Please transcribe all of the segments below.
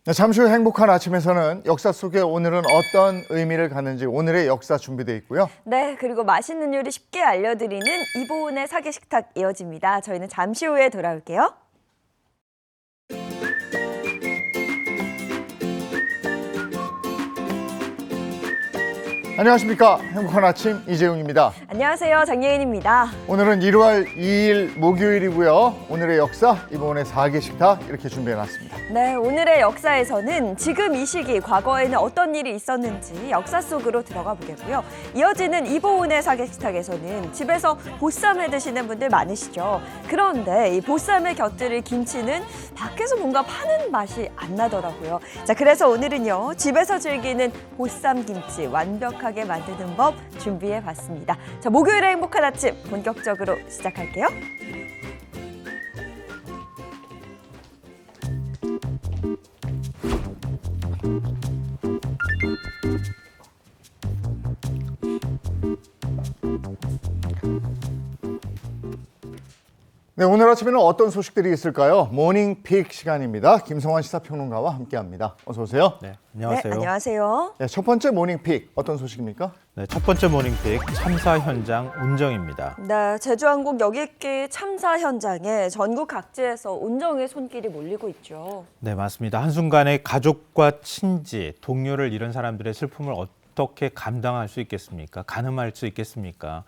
네, 잠시 후 행복한 아침에서는 역사 속에 오늘은 어떤 의미를 갖는지 오늘의 역사 준비되어 있고요. 네, 그리고 맛있는 요리 쉽게 알려드리는 이보은의 사계식탁 이어집니다. 저희는 잠시 후에 돌아올게요. 안녕하십니까. 행복한 아침 이재용입니다. 안녕하세요, 장예인입니다. 오늘은 1월 2일 목요일이고요. 오늘의 역사, 이번에 4개 식탁 이렇게 준비해놨습니다. 네, 오늘의 역사에서는 지금 이 시기 과거에는 어떤 일이 있었는지 역사 속으로 들어가 보겠고요. 이어지는 이보은의 사계식탁에서는 집에서 보쌈 해 드시는 분들 많으시죠. 그런데 이 보쌈을 곁들일 김치는 밖에서 뭔가 파는 맛이 안 나더라고요. 자, 그래서 오늘은요, 집에서 즐기는 보쌈 김치 완벽하게 만드는 법 준비해 봤습니다. 자, 목요일의 행복한 아침 본격적으로 시작할게요. 네, 오늘 아침에는 어떤 소식들이 있을까요? 모닝픽 시간입니다. 김성환 시사평론가와 함께합니다. 어서 오세요. 네, 안녕하세요. 네, 안녕하세요. 네, 첫 번째 모닝픽 어떤 소식입니까? 네, 첫 번째 모닝픽 참사 현장 운정입니다. 네, 제주항공 여객기 참사 현장에 전국 각지에서 온정의 손길이 몰리고 있죠. 네, 맞습니다. 한순간에 가족과 친지, 동료를 잃은 사람들의 슬픔을 어떻게 감당할 수 있겠습니까? 가늠할 수 있겠습니까?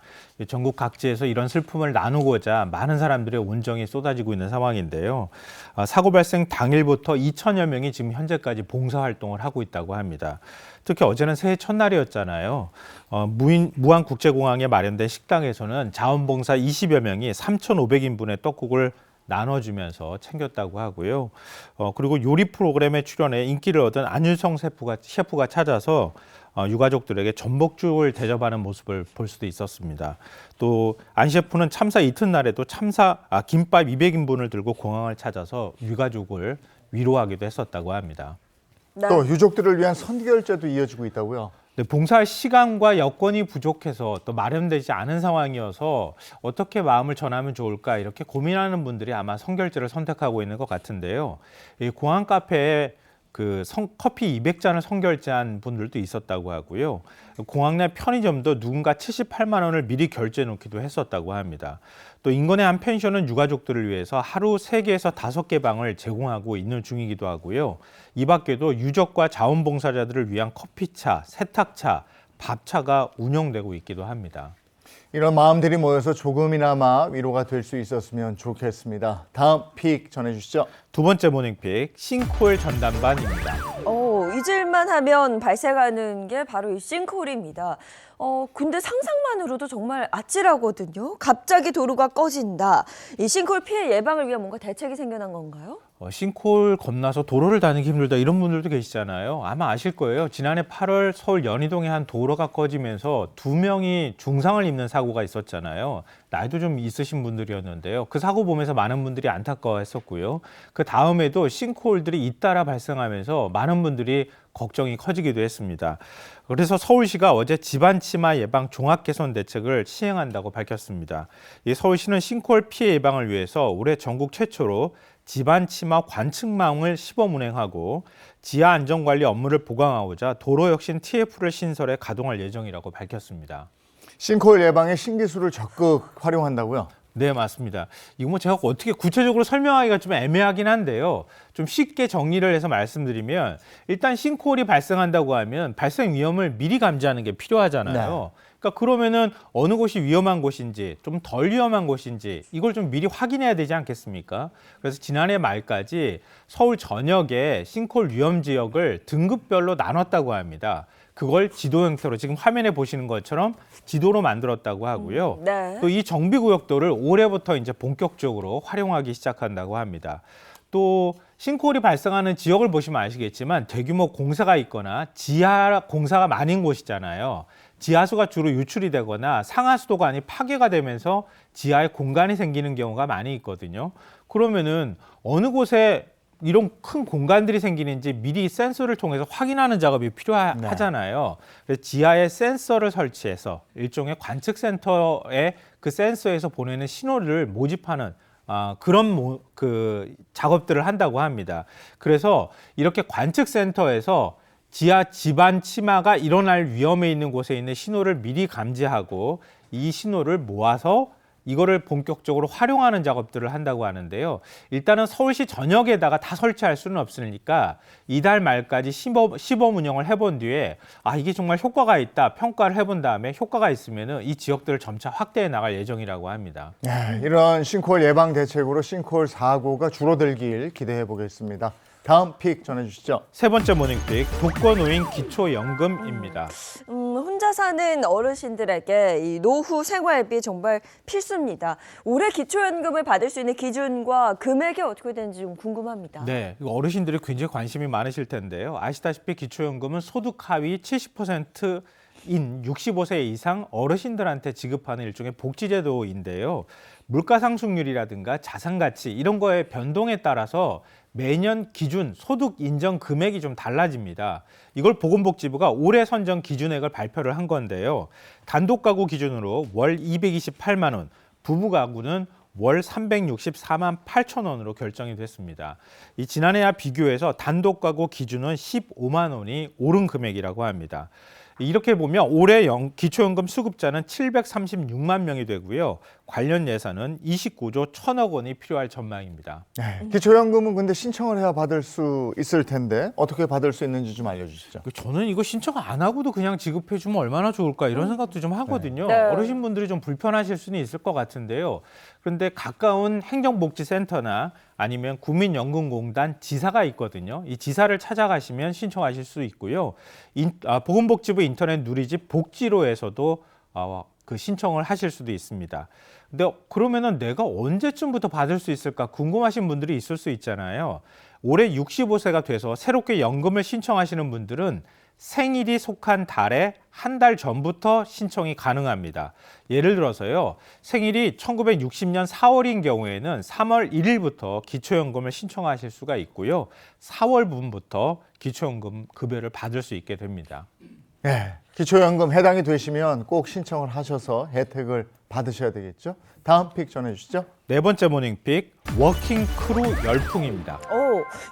전국 각지에서 이런 슬픔을 나누고자 많은 사람들의 온정이 쏟아지고 있는 상황인데요. 사고 발생 당일부터 2천여 명이 지금 현재까지 봉사활동을 하고 있다고 합니다. 특히 어제는 새해 첫날이었잖아요. 무안국제공항에 마련된 식당에서는 자원봉사 20여 명이 3,500인분의 떡국을 나눠주면서 챙겼다고 하고요. 그리고 요리 프로그램에 출연해 인기를 얻은 안윤성 셰프가 찾아서 유가족들에게 전복죽을 대접하는 모습을 볼 수도 있었습니다. 또 안 셰프는 참사 이튿날에도 김밥 200인분을 들고 공항을 찾아서 유가족을 위로하기도 했었다고 합니다. 네. 또 유족들을 위한 선결제도 이어지고 있다고요. 네, 봉사할 시간과 여건이 부족해서 또 마련되지 않은 상황이어서 어떻게 마음을 전하면 좋을까 이렇게 고민하는 분들이 아마 선결제를 선택하고 있는 것 같은데요. 이 공항 카페에 커피 200잔을 선결제한 분들도 있었다고 하고요. 공항 내 편의점도 누군가 78만 원을 미리 결제해 놓기도 했었다고 합니다. 또 인근의 한 펜션은 유가족들을 위해서 하루 3개에서 5개 방을 제공하고 있는 중이기도 하고요. 이 밖에도 유족과 자원봉사자들을 위한 커피차, 세탁차, 밥차가 운영되고 있기도 합니다. 이런 마음들이 모여서 조금이나마 위로가 될 수 있었으면 좋겠습니다. 다음 픽 전해주시죠. 두 번째 모닝픽, 싱크홀 전담반입니다. 잊을만 하면 발생하는 게 바로 이 싱크홀입니다. 근데 상상만으로도 정말 아찔하거든요. 갑자기 도로가 꺼진다. 이 싱크홀 피해 예방을 위한 뭔가 대책이 생겨난 건가요? 싱크홀 겁나서 도로를 다니기 힘들다 이런 분들도 계시잖아요. 아마 아실 거예요. 지난해 8월 서울 연희동의 한 도로가 꺼지면서 2명이 중상을 입는 사고가 있었잖아요. 나이도 좀 있으신 분들이었는데요. 그 사고 보면서 많은 분들이 안타까워했었고요. 그 다음에도 싱크홀들이 잇따라 발생하면서 많은 분들이 걱정이 커지기도 했습니다. 그래서 서울시가 어제 집안치마 예방 종합개선 대책을 시행한다고 밝혔습니다. 이 서울시는 싱크홀 피해 예방을 위해서 올해 전국 최초로 집안치마 관측망을 시범 운행하고 지하 안전관리 업무를 보강하고자 도로혁신 TF를 신설해 가동할 예정이라고 밝혔습니다. 싱크홀 예방에 신기술을 적극 활용한다고요? 네, 맞습니다. 이거 제가 어떻게 구체적으로 설명하기가 좀 애매하긴 한데요. 좀 쉽게 정리를 해서 말씀드리면 일단 싱크홀이 발생한다고 하면 발생 위험을 미리 감지하는 게 필요하잖아요. 네. 그러니까 그러면은 어느 곳이 위험한 곳인지 좀 덜 위험한 곳인지 이걸 좀 미리 확인해야 되지 않겠습니까? 그래서 지난해 말까지 서울 전역에 싱크홀 위험 지역을 등급별로 나눴다고 합니다. 그걸 지도 형태로 지금 화면에 보시는 것처럼 지도로 만들었다고 하고요. 네. 또 이 정비구역도를 올해부터 이제 본격적으로 활용하기 시작한다고 합니다. 또 싱크홀이 발생하는 지역을 보시면 아시겠지만 대규모 공사가 있거나 지하 공사가 많은 곳이잖아요. 지하수가 주로 유출이 되거나 상하수도관이 파괴가 되면서 지하에 공간이 생기는 경우가 많이 있거든요. 그러면은 어느 곳에 이런 큰 공간들이 생기는지 미리 센서를 통해서 확인하는 작업이 필요하잖아요. 그래서 지하에 센서를 설치해서 일종의 관측 센터에 그 센서에서 보내는 신호를 모집하는 그런 그 작업들을 한다고 합니다. 그래서 이렇게 관측센터에서 지하 지반 침하가 일어날 위험에 있는 곳에 있는 신호를 미리 감지하고 이 신호를 모아서 이거를 본격적으로 활용하는 작업들을 한다고 하는데요. 일단은 서울시 전역에다가 다 설치할 수는 없으니까 이달 말까지 시범 운영을 해본 뒤에 이게 정말 효과가 있다 평가를 해본 다음에 효과가 있으면은 이 지역들을 점차 확대해 나갈 예정이라고 합니다. 네, 이런 싱크홀 예방 대책으로 싱크홀 사고가 줄어들길 기대해 보겠습니다. 다음 픽 전해주시죠. 세 번째 모닝픽 독거노인 기초연금입니다. 혼자 사는 어르신들에게 이 노후 생활비 정말 필수입니다. 올해 기초연금을 받을 수 있는 기준과 금액이 어떻게 되는지 좀 궁금합니다. 네, 이거 어르신들이 굉장히 관심이 많으실 텐데요. 아시다시피 기초연금은 소득 하위 70%인 65세 이상 어르신들한테 지급하는 일종의 복지제도인데요. 물가 상승률이라든가 자산 가치 이런 거의 변동에 따라서 매년 기준 소득 인정 금액이 좀 달라집니다. 이걸 보건복지부가 올해 선정 기준액을 발표를 한 건데요. 단독 가구 기준으로 월 228만 원, 부부 가구는 월 364만 8천 원으로 결정이 됐습니다. 이 지난해와 비교해서 단독 가구 기준은 15만 원이 오른 금액이라고 합니다. 이렇게 보면 올해 기초연금 수급자는 736만 명이 되고요. 관련 예산은 29조 1천억 원이 필요할 전망입니다. 네, 기초연금은 근데 신청을 해야 받을 수 있을 텐데 어떻게 받을 수 있는지 좀 알려주시죠. 저는 이거 신청 안 하고도 그냥 지급해 주면 얼마나 좋을까 이런 생각도 좀 하거든요. 네. 어르신분들이 좀 불편하실 수는 있을 것 같은데요. 그런데 가까운 행정복지센터나 아니면 국민연금공단 지사가 있거든요. 이 지사를 찾아가시면 신청하실 수 있고요. 보건복지부 인터넷 누리집 복지로에서도 그 신청을 하실 수도 있습니다. 근데 그러면은 내가 언제쯤부터 받을 수 있을까 궁금하신 분들이 있을 수 있잖아요. 올해 65세가 돼서 새롭게 연금을 신청하시는 분들은 생일이 속한 달에 한 달 전부터 신청이 가능합니다. 예를 들어서요. 생일이 1960년 4월인 경우에는 3월 1일부터 기초연금을 신청하실 수가 있고요. 4월분부터 기초연금 급여를 받을 수 있게 됩니다. 네, 기초연금 해당이 되시면 꼭 신청을 하셔서 혜택을 받으셔야 되겠죠. 다음 픽 전해주시죠. 네 번째 모닝픽 워킹 크루 열풍입니다.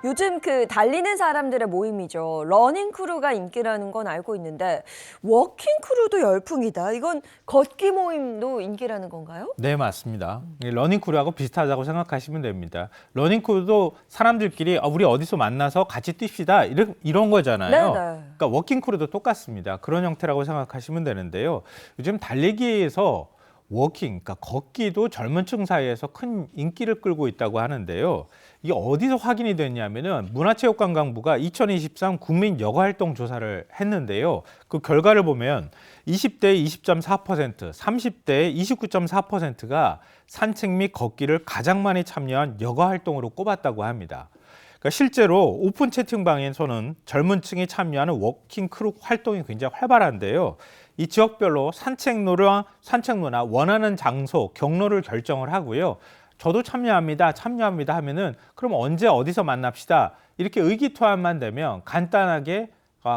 요즘 그 달리는 사람들의 모임이죠. 러닝 크루가 인기라는 건 알고 있는데 워킹 크루도 열풍이다. 이건 걷기 모임도 인기라는 건가요? 네, 맞습니다. 러닝 크루하고 비슷하다고 생각하시면 됩니다. 러닝 크루도 사람들끼리 우리 어디서 만나서 같이 뜁시다 이런 거잖아요. 네네. 그러니까 워킹 크루도 똑같습니다. 그런 형태라고 생각하시면 되는데요. 요즘 달리기에서 워킹, 그러니까 걷기도 젊은 층 사이에서 큰 인기를 끌고 있다고 하는데요. 이게 어디서 확인이 됐냐면은 문화체육관광부가 2023 국민 여가 활동 조사를 했는데요. 그 결과를 보면 20대 20.4%, 30대 29.4%가 산책 및 걷기를 가장 많이 참여한 여가 활동으로 꼽았다고 합니다. 그러니까 실제로 오픈 채팅방에서는 젊은 층이 참여하는 워킹 크루 활동이 굉장히 활발한데요. 이 지역별로 산책로나 원하는 장소, 경로를 결정을 하고요. 저도 참여합니다 하면은 그럼 언제 어디서 만납시다. 이렇게 의기투합만 되면 간단하게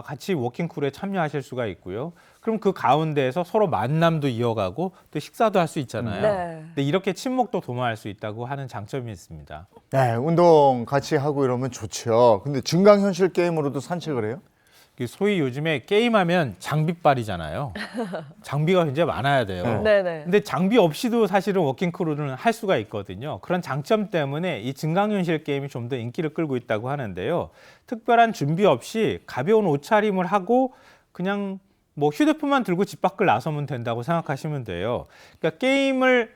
같이 워킹 크루에 참여하실 수가 있고요. 그럼 그 가운데에서 서로 만남도 이어가고 또 식사도 할 수 있잖아요. 네. 근데 이렇게 친목도 도모할 수 있다고 하는 장점이 있습니다. 네, 운동 같이 하고 이러면 좋죠. 근데 증강현실 게임으로도 산책을 해요? 소위 요즘에 게임하면 장비빨이잖아요. 장비가 굉장히 많아야 돼요. 네네. 근데 장비 없이도 사실은 워킹 크루는 할 수가 있거든요. 그런 장점 때문에 이 증강현실 게임이 좀 더 인기를 끌고 있다고 하는데요. 특별한 준비 없이 가벼운 옷차림을 하고 그냥 뭐 휴대폰만 들고 집 밖을 나서면 된다고 생각하시면 돼요. 그러니까 게임을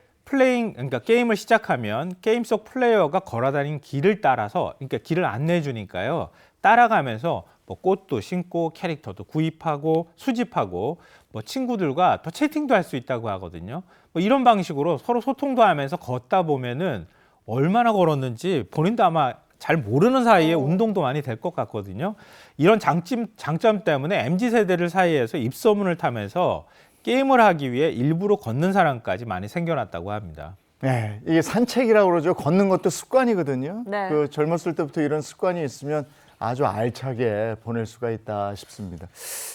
시작하면 게임 속 플레이어가 걸어다닌 길을 따라서, 그러니까 길을 안내해 주니까요. 따라가면서 뭐 꽃도 심고 캐릭터도 구입하고 수집하고 뭐 친구들과 더 채팅도 할 수 있다고 하거든요. 뭐 이런 방식으로 서로 소통도 하면서 걷다 보면은 얼마나 걸었는지 본인도 아마 잘 모르는 사이에 운동도 많이 될 것 같거든요. 이런 장점 때문에 MZ세대들 사이에서 입소문을 타면서 게임을 하기 위해 일부러 걷는 사람까지 많이 생겨났다고 합니다. 네, 이게 산책이라고 그러죠. 걷는 것도 습관이거든요. 네. 그 젊었을 때부터 이런 습관이 있으면 아주 알차게 보낼 수가 있다 싶습니다.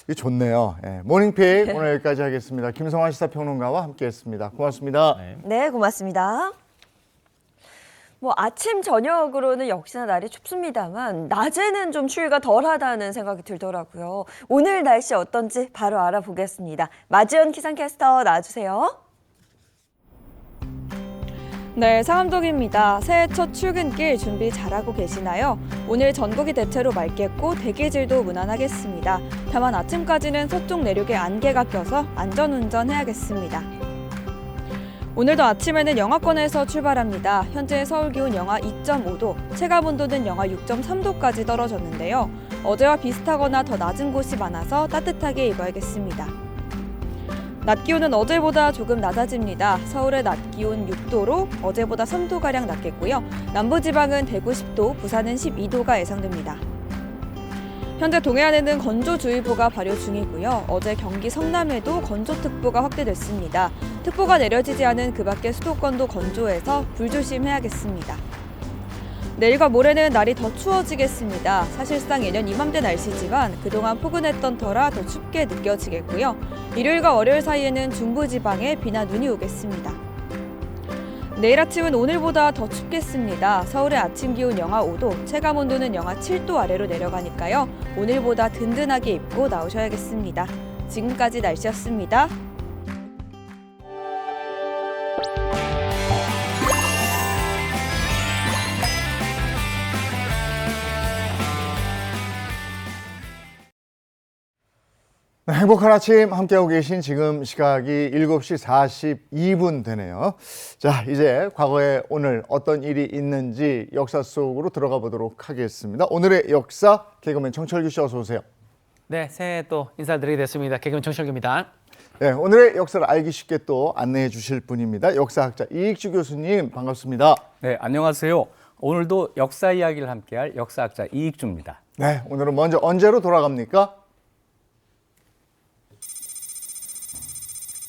이게 좋네요. 네, 모닝픽 오늘 여기까지 하겠습니다. 김성환 시사평론가와 함께했습니다. 고맙습니다. 네. 네, 고맙습니다. 뭐 아침 저녁으로는 역시나 날이 춥습니다만 낮에는 좀 추위가 덜하다는 생각이 들더라고요. 오늘 날씨 어떤지 바로 알아보겠습니다. 마지연 기상캐스터 나와주세요. 네, 상암동입니다. 새해 첫 출근길 준비 잘하고 계시나요? 오늘 전국이 대체로 맑겠고 대기질도 무난하겠습니다. 다만 아침까지는 서쪽 내륙에 안개가 껴서 안전운전 해야겠습니다. 오늘도 아침에는 영하권에서 출발합니다. 현재 서울 기온 영하 2.5도, 체감온도는 영하 6.3도까지 떨어졌는데요. 어제와 비슷하거나 더 낮은 곳이 많아서 따뜻하게 입어야겠습니다. 낮 기온은 어제보다 조금 낮아집니다. 서울의 낮 기온 6도로 어제보다 3도가량 낮겠고요. 남부지방은 대구 10도, 부산은 12도가 예상됩니다. 현재 동해안에는 건조주의보가 발효 중이고요. 어제 경기 성남에도 건조특보가 확대됐습니다. 특보가 내려지지 않은 그 밖의 수도권도 건조해서 불조심해야겠습니다. 내일과 모레는 날이 더 추워지겠습니다. 사실상 예년 이맘때 날씨지만 그동안 포근했던 터라 더 춥게 느껴지겠고요. 일요일과 월요일 사이에는 중부지방에 비나 눈이 오겠습니다. 내일 아침은 오늘보다 더 춥겠습니다. 서울의 아침 기온 영하 5도, 체감온도는 영하 7도 아래로 내려가니까요. 오늘보다 든든하게 입고 나오셔야겠습니다. 지금까지 날씨였습니다. 네, 행복한 아침 함께하고 계신 지금 시각이 7시 42분 되네요. 자, 이제 과거에 오늘 어떤 일이 있는지 역사 속으로 들어가 보도록 하겠습니다. 오늘의 역사 개그맨 정철규 씨 어서 오세요. 네, 새해 또 인사드리게 됐습니다. 개그맨 정철규입니다. 네, 오늘의 역사를 알기 쉽게 또 안내해 주실 분입니다. 역사학자 이익주 교수님 반갑습니다. 네, 안녕하세요. 오늘도 역사 이야기를 함께할 역사학자 이익주입니다. 네, 오늘은 먼저 언제로 돌아갑니까?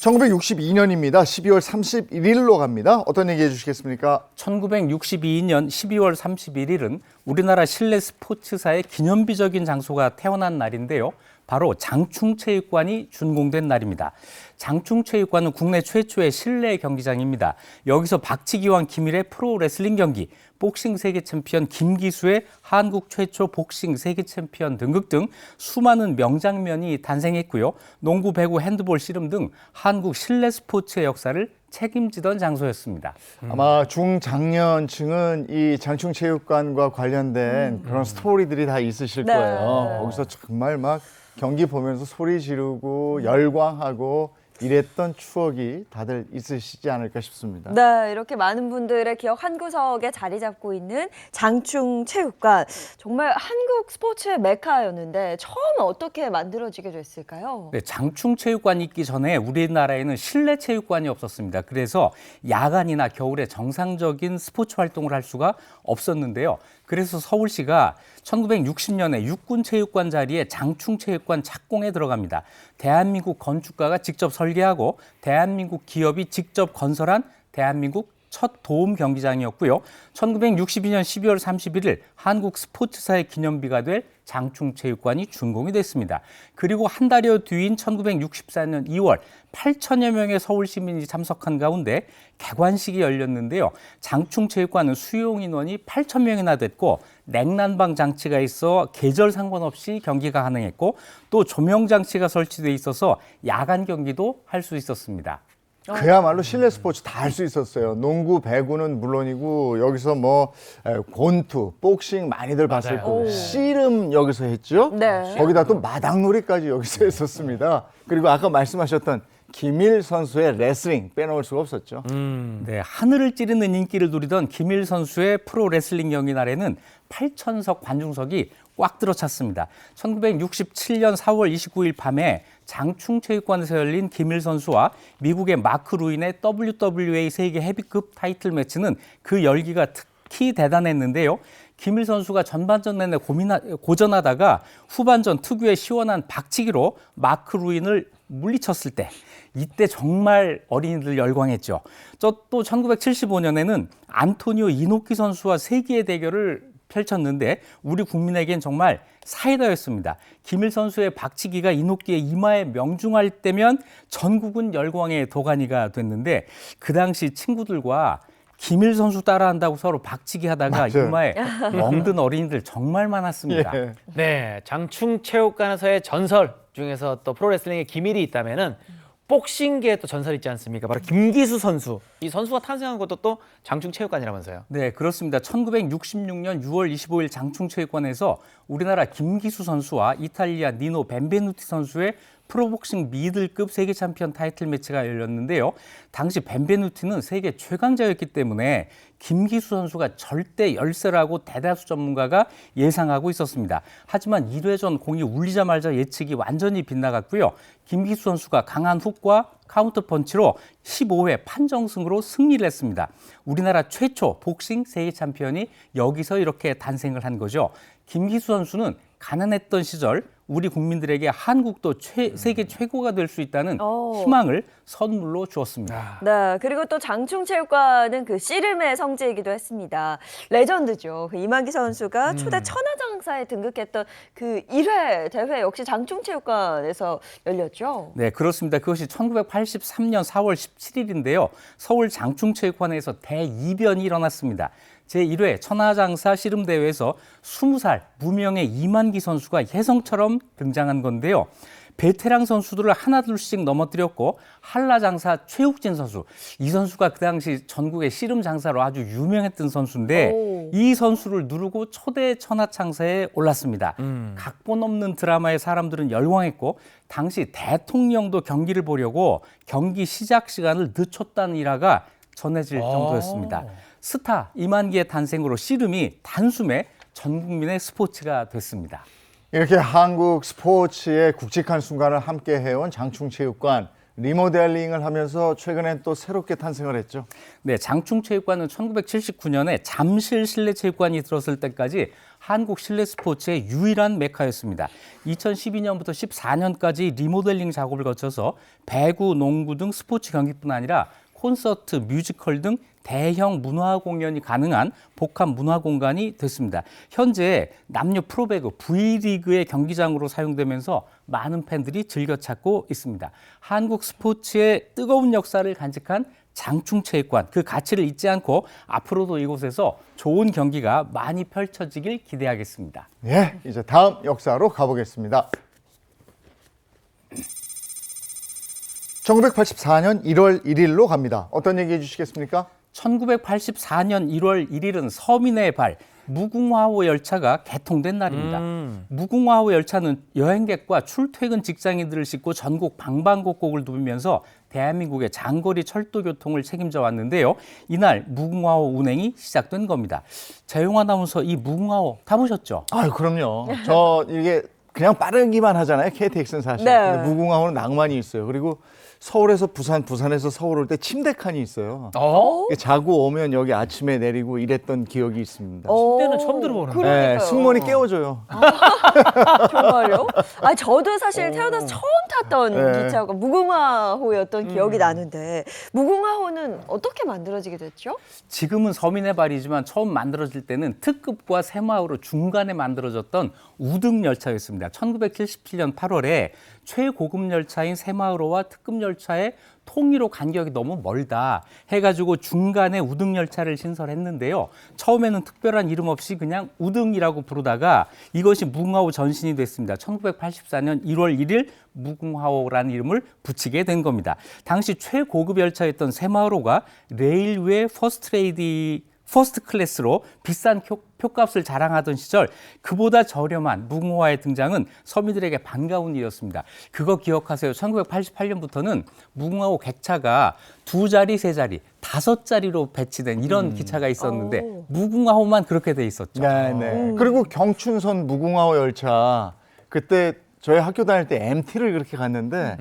1962년입니다. 12월 31일로 갑니다. 어떤 얘기 해주시겠습니까? 1962년 12월 31일은 우리나라 실내 스포츠사의 기념비적인 장소가 태어난 날인데요. 바로 장충체육관이 준공된 날입니다. 장충체육관은 국내 최초의 실내 경기장입니다. 여기서 박치기왕 김일의 프로레슬링 경기, 복싱 세계 챔피언 김기수의 한국 최초 복싱 세계 챔피언 등극 등 수많은 명장면이 탄생했고요. 농구, 배구, 핸드볼, 씨름 등 한국 실내 스포츠의 역사를 책임지던 장소였습니다. 아마 중장년층은 이 장충체육관과 관련된 그런 스토리들이 다 있으실 네. 거예요. 거기서 정말 막 경기 보면서 소리 지르고 열광하고 이랬던 추억이 다들 있으시지 않을까 싶습니다. 네, 이렇게 많은 분들의 기억 한 구석에 자리 잡고 있는 장충체육관. 정말 한국 스포츠의 메카였는데 처음 어떻게 만들어지게 됐을까요? 네, 장충체육관이 있기 전에 우리나라에는 실내 체육관이 없었습니다. 그래서 야간이나 겨울에 정상적인 스포츠 활동을 할 수가 없었는데요. 그래서 서울시가 1960년에 육군체육관 자리에 장충체육관 착공에 들어갑니다. 대한민국 건축가가 직접 설계하고 대한민국 기업이 직접 건설한 대한민국 첫 도움 경기장이었고요. 1962년 12월 31일 한국 스포츠사의 기념비가 될 장충체육관이 준공이 됐습니다. 그리고 한 달여 뒤인 1964년 2월 8천여 명의 서울 시민이 참석한 가운데 개관식이 열렸는데요. 장충체육관은 수용 인원이 8천 명이나 됐고 냉난방 장치가 있어 계절 상관없이 경기가 가능했고 또 조명 장치가 설치돼 있어서 야간 경기도 할 수 있었습니다. 그야말로 실내 스포츠 다 할 수 있었어요. 농구, 배구는 물론이고 여기서 뭐 권투, 복싱 많이들 봤을 거고 씨름 여기서 했죠. 네. 거기다 또 마당놀이까지 여기서 했었습니다. 그리고 아까 말씀하셨던 김일 선수의 레슬링 빼놓을 수가 없었죠. 네, 하늘을 찌르는 인기를 누리던 김일 선수의 프로레슬링 경기 날에는 8,000석 관중석이 꽉 들어찼습니다. 1967년 4월 29일 밤에 장충체육관에서 열린 김일 선수와 미국의 마크 루인의 WWA 세계 헤비급 타이틀 매치는 그 열기가 특히 대단했는데요. 김일 선수가 전반전 내내 고전하다가 후반전 특유의 시원한 박치기로 마크 루인을 물리쳤을 때 이때 정말 어린이들 열광했죠. 또 1975년에는 안토니오 이노키 선수와 세기의 대결을 펼쳤는데 우리 국민에겐 정말 사이다였습니다. 김일 선수의 박치기가 이노키의 이마에 명중할 때면 전국은 열광의 도가니가 됐는데 그 당시 친구들과 김일 선수 따라한다고 서로 박치기 하다가 맞아요. 유마에 멍든 어린이들 정말 많았습니다. 예. 네, 장충체육관에서의 전설 중에서 또 프로레슬링의 기밀이 있다면은 복싱계에 또 전설이 있지 않습니까? 바로 김기수 선수. 이 선수가 탄생한 것도 또 장충체육관이라면서요. 네, 그렇습니다. 1966년 6월 25일 장충체육관에서 우리나라 김기수 선수와 이탈리아 니노 벤베누티 선수의 프로복싱 미들급 세계 챔피언 타이틀 매치가 열렸는데요. 당시 벤베누티는 세계 최강자였기 때문에 김기수 선수가 절대 열세라고 대다수 전문가가 예상하고 있었습니다. 하지만 1회전 공이 울리자마자 예측이 완전히 빗나갔고요. 김기수 선수가 강한 훅과 카운터 펀치로 15회 판정승으로 승리를 했습니다. 우리나라 최초 복싱 세계 챔피언이 여기서 이렇게 탄생을 한 거죠. 김기수 선수는 가난했던 시절 우리 국민들에게 한국도 세계 최고가 될 수 있다는 희망을 선물로 주었습니다. 네, 그리고 또 장충체육관은 그 씨름의 성지이기도 했습니다. 레전드죠. 그 이만기 선수가 초대 천하장사에 등극했던 그 1회 대회 역시 장충체육관에서 열렸죠. 네, 그렇습니다. 그것이 1983년 4월 17일인데요. 서울 장충체육관에서 대이변이 일어났습니다. 제1회 천하장사 씨름대회에서 20살 무명의 이만기 선수가 혜성처럼 등장한 건데요. 베테랑 선수들을 하나둘씩 넘어뜨렸고 한라장사 최욱진 선수, 이 선수가 그 당시 전국의 씨름 장사로 아주 유명했던 선수인데 이 선수를 누르고 초대 천하장사에 올랐습니다. 각본 없는 드라마에 사람들은 열광했고 당시 대통령도 경기를 보려고 경기 시작 시간을 늦췄다는 일화가 전해질 정도였습니다. 스타 이만기의 탄생으로 씨름이 단숨에 전 국민의 스포츠가 됐습니다. 이렇게 한국 스포츠의 굵직한 순간을 함께 해온 장충체육관 리모델링을 하면서 최근엔 또 새롭게 탄생을 했죠. 네, 장충체육관은 1979년에 잠실 실내체육관이 들어설 때까지 한국 실내 스포츠의 유일한 메카였습니다. 2012년부터 14년까지 리모델링 작업을 거쳐서 배구, 농구 등 스포츠 경기뿐 아니라 콘서트, 뮤지컬 등 대형 문화 공연이 가능한 복합 문화 공간이 됐습니다. 현재 남녀 프로배구 V리그의 경기장으로 사용되면서 많은 팬들이 즐겨 찾고 있습니다. 한국 스포츠의 뜨거운 역사를 간직한 장충체육관, 그 가치를 잊지 않고 앞으로도 이곳에서 좋은 경기가 많이 펼쳐지길 기대하겠습니다. 예, 이제 다음 역사로 가보겠습니다. 1984년 1월 1일로 갑니다. 어떤 얘기 해주시겠습니까? 1984년 1월 1일은 서민의 발 무궁화호 열차가 개통된 날입니다. 무궁화호 열차는 여행객과 출퇴근 직장인들을 싣고 전국 방방곡곡을 누비면서 대한민국의 장거리 철도 교통을 책임져 왔는데요. 이날 무궁화호 운행이 시작된 겁니다. 재용 아나운서 이 무궁화호 타보셨죠? 아유, 그럼요. 저 이게 그냥 빠르기만 하잖아요. KTX는 사실. 네. 근데 무궁화호는 낭만이 있어요. 그리고 서울에서 부산, 부산에서 서울 올 때 침대칸이 있어요. 자고 오면 여기 아침에 내리고 이랬던 기억이 있습니다. 침대는 처음 들어보는데. 네, 그러니까요. 승무원이 깨워줘요. 정말요? 아, 저도 사실 태어나서 처음 탔던 네. 기차가 무궁화호였던 기억이 나는데 무궁화호는 어떻게 만들어지게 됐죠? 지금은 서민의 발이지만 처음 만들어질 때는 특급과 새마을로 중간에 만들어졌던 우등 열차였습니다. 1977년 8월에 최고급 열차인 새마을호와 특급 열차의 통일호 간격이 너무 멀다 해가지고 중간에 우등 열차를 신설했는데요. 처음에는 특별한 이름 없이 그냥 우등이라고 부르다가 이것이 무궁화호 전신이 됐습니다. 1984년 1월 1일 무궁화호라는 이름을 붙이게 된 겁니다. 당시 최고급 열차였던 새마을호가 레일웨이 퍼스트 클래스로 비싼 표값을 자랑하던 시절 그보다 저렴한 무궁화의 등장은 서민들에게 반가운 일이었습니다. 그거 기억하세요. 1988년부터는 무궁화호 객차가 2자리, 3자리, 5자리로 배치된 이런 기차가 있었는데 무궁화호만 그렇게 돼 있었죠. 네, 네. 그리고 경춘선 무궁화호 열차 그때 저희 학교 다닐 때 MT를 그렇게 갔는데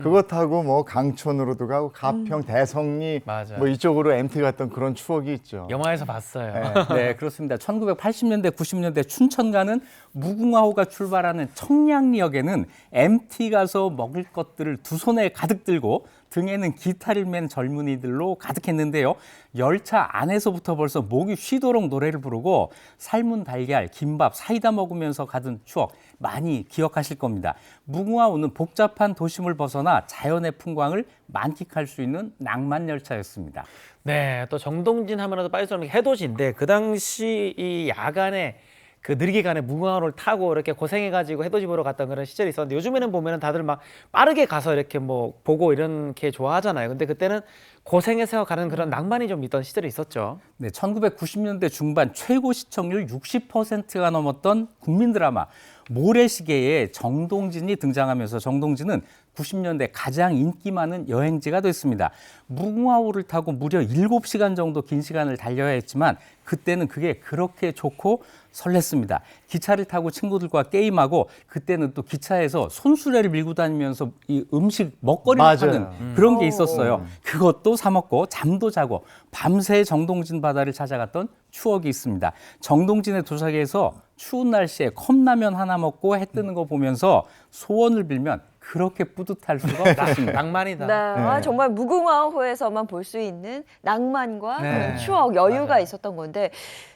그거 타고 뭐 강촌으로도 가고 가평, 대성리 맞아요. 뭐 이쪽으로 MT 갔던 그런 추억이 있죠. 영화에서 봤어요. 네, 그렇습니다. 1980년대, 90년대 춘천 가는 무궁화호가 출발하는 청량리역에는 MT 가서 먹을 것들을 두 손에 가득 들고 등에는 기타를 맨 젊은이들로 가득했는데요. 열차 안에서부터 벌써 목이 쉬도록 노래를 부르고 삶은 달걀, 김밥, 사이다 먹으면서 가던 추억 많이 기억하실 겁니다. 겁니다. 무궁화호는 복잡한 도심을 벗어나 자연의 풍광을 만끽할 수 있는 낭만 열차였습니다. 네, 또 정동진 하면은 빨리 쏘는 게 해돋이인데 그 당시 이 야간에 그 느리게 가는 무궁화호를 타고 이렇게 고생해가지고 해돋이 보러 갔던 그런 시절이 있었는데 요즘에는 보면은 다들 막 빠르게 가서 이렇게 뭐 보고 이렇게 좋아하잖아요. 근데 그때는 고생해서 가는 그런 낭만이 좀 있던 시절이 있었죠. 네, 1990년대 중반 최고 시청률 60%가 넘었던 국민 드라마 모래시계에 정동진이 등장하면서 정동진은 90년대 가장 인기 많은 여행지가 됐습니다. 무궁화호를 타고 무려 7시간 정도 긴 시간을 달려야 했지만 그때는 그게 그렇게 좋고 설렜습니다. 기차를 타고 친구들과 게임하고 그때는 또 기차에서 손수레를 밀고 다니면서 이 음식 먹거리를 맞아요. 파는 그런 게 있었어요. 그것도 사 먹고 잠도 자고 밤새 정동진 바다를 찾아갔던 추억이 있습니다. 정동진에 도착해서 추운 날씨에 컵라면 하나 먹고 해 뜨는 거 보면서 소원을 빌면 그렇게 뿌듯할 수가 없습니다. 낭만이다. 네, 아, 정말 무궁화호에서만 볼 수 있는 낭만과 네. 그런 추억, 여유가 있었던 건데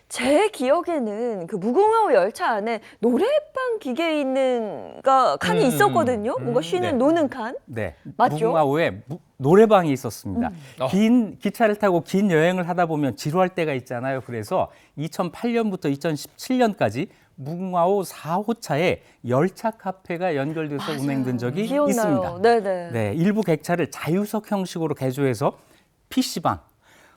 제 기억에는 그 무궁화호 열차 안에 노래방 기계 있는 칸이 있었거든요. 뭔가 쉬는 네. 노는 칸. 네, 맞죠? 무궁화호에 노래방이 있었습니다. 긴 기차를 타고 긴 여행을 하다 보면 지루할 때가 있잖아요. 그래서 2008년부터 2017년까지 무궁화호 4호차에 열차 카페가 연결돼서 운행된 적이 기억나요. 있습니다. 네네. 네, 일부 객차를 자유석 형식으로 개조해서 PC방,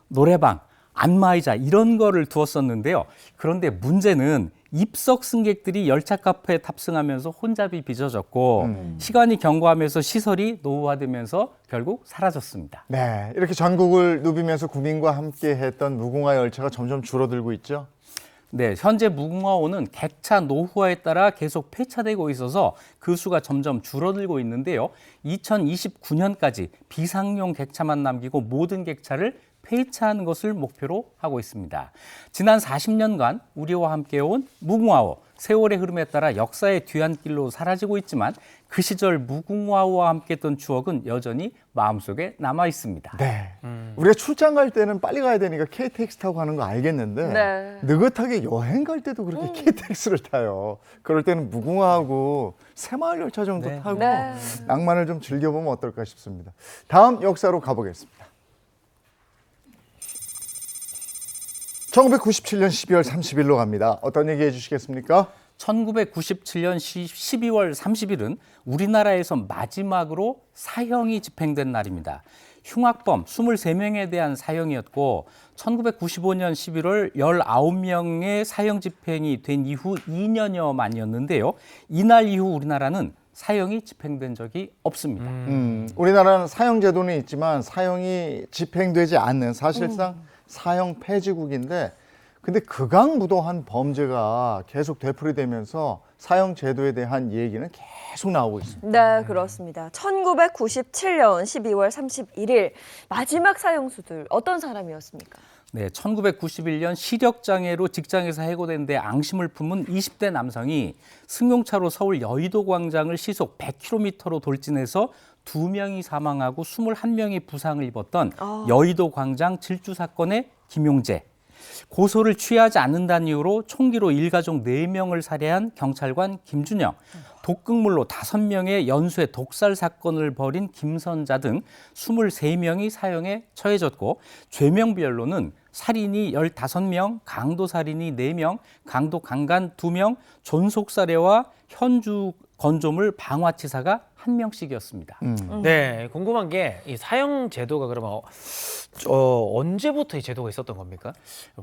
노래방, 안마의자 이런 거를 두었었는데요. 그런데 문제는 입석 승객들이 열차 카페에 탑승하면서 혼잡이 빚어졌고 시간이 경과하면서 시설이 노후화되면서 결국 사라졌습니다. 네, 이렇게 전국을 누비면서 국민과 함께 했던 무궁화 열차가 점점 줄어들고 있죠. 네, 현재 무궁화호는 객차 노후화에 따라 계속 폐차되고 있어서 그 수가 점점 줄어들고 있는데요. 2029년까지 비상용 객차만 남기고 모든 객차를 폐차하는 것을 목표로 하고 있습니다. 지난 40년간 우리와 함께해온 무궁화호, 세월의 흐름에 따라 역사의 뒤안길로 사라지고 있지만 그 시절 무궁화호와 함께했던 추억은 여전히 마음속에 남아 있습니다. 네. 우리가 출장 갈 때는 빨리 가야 되니까 KTX 타고 가는 거 알겠는데 네. 느긋하게 여행 갈 때도 그렇게 KTX를 타요. 그럴 때는 무궁화하고 새마을 열차 정도 네. 타고 네. 낭만을 좀 즐겨보면 어떨까 싶습니다. 다음 역사로 가보겠습니다. 1997년 12월 30일로 갑니다. 어떤 얘기 해주시겠습니까? 1997년 12월 30일은 우리나라에서 마지막으로 사형이 집행된 날입니다. 흉악범 23명에 대한 사형이었고 1995년 11월 19명의 사형 집행이 된 이후 2년여 만이었는데요. 이날 이후 우리나라는 사형이 집행된 적이 없습니다. 우리나라는 사형 제도는 있지만 사형이 집행되지 않는 사실상 사형 폐지국인데 근데 극악무도한 범죄가 계속 되풀이되면서 사형 제도에 대한 얘기는 계속 나오고 있습니다. 네, 그렇습니다. 1997년 12월 31일 마지막 사형수들 어떤 사람이었습니까? 네, 1991년 시력장애로 직장에서 해고된 데 앙심을 품은 20대 남성이 승용차로 서울 여의도 광장을 시속 100km로 돌진해서 2명이 사망하고 21명이 부상을 입었던 여의도 광장 질주 사건의 김용재. 고소를 취하지 않는다는 이유로 총기로 일가족 4명을 살해한 경찰관 김준영, 독극물로 5명의 연쇄 독살 사건을 벌인 김선자 등 23명이 사형에 처해졌고 죄명별로는 살인이 15명, 강도살인이 4명, 강도강간 2명, 존속살해와 현주 건조물 방화치사가 1명씩이었습니다. 네, 궁금한 게 이 사형 제도가 그러면 언제부터 이 제도가 있었던 겁니까?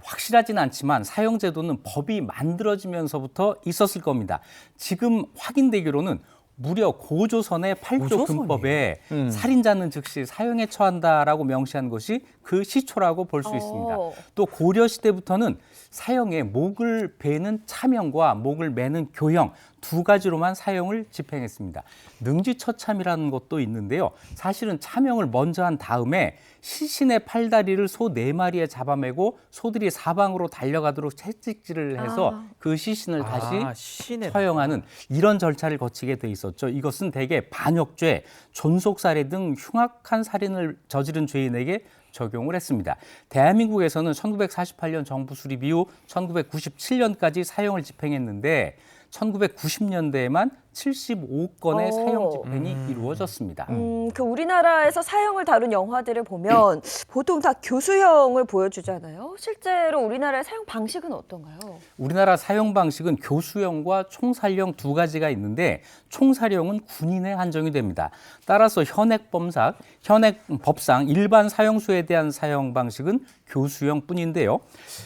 확실하진 않지만 사형 제도는 법이 만들어지면서부터 있었을 겁니다. 지금 확인되기로는 무려 고조선의 8조 군법에 살인자는 즉시 사형에 처한다라고 명시한 것이 그 시초라고 볼 수 있습니다. 또 고려 시대부터는 사형에 목을 베는 차명과 목을 매는 교형 2가지로만 사형을 집행했습니다. 능지처참이라는 것도 있는데요. 사실은 차명을 먼저 한 다음에 시신의 팔다리를 소 4마리에 잡아매고 소들이 사방으로 달려가도록 채찍질을 해서 그 시신을 다시 처형하는 이런 절차를 거치게 돼 있었죠. 이것은 대개 반역죄, 존속살해 등 흉악한 살인을 저지른 죄인에게 적용을 했습니다. 대한민국에서는 1948년 정부 수립 이후 1997년까지 사형을 집행했는데 1990년대에만 75건의 사형 집행이 이루어졌습니다. 그 우리나라에서 사형을 다룬 영화들을 보면 보통 다 교수형을 보여주잖아요. 실제로 우리나라의 사형 방식은 어떤가요? 우리나라 사형 방식은 교수형과 총살형 두 가지가 있는데 총살형은 군인에 한정이 됩니다. 따라서 현행 법상 일반 사형수에 대한 사형 방식은 교수형뿐인데요.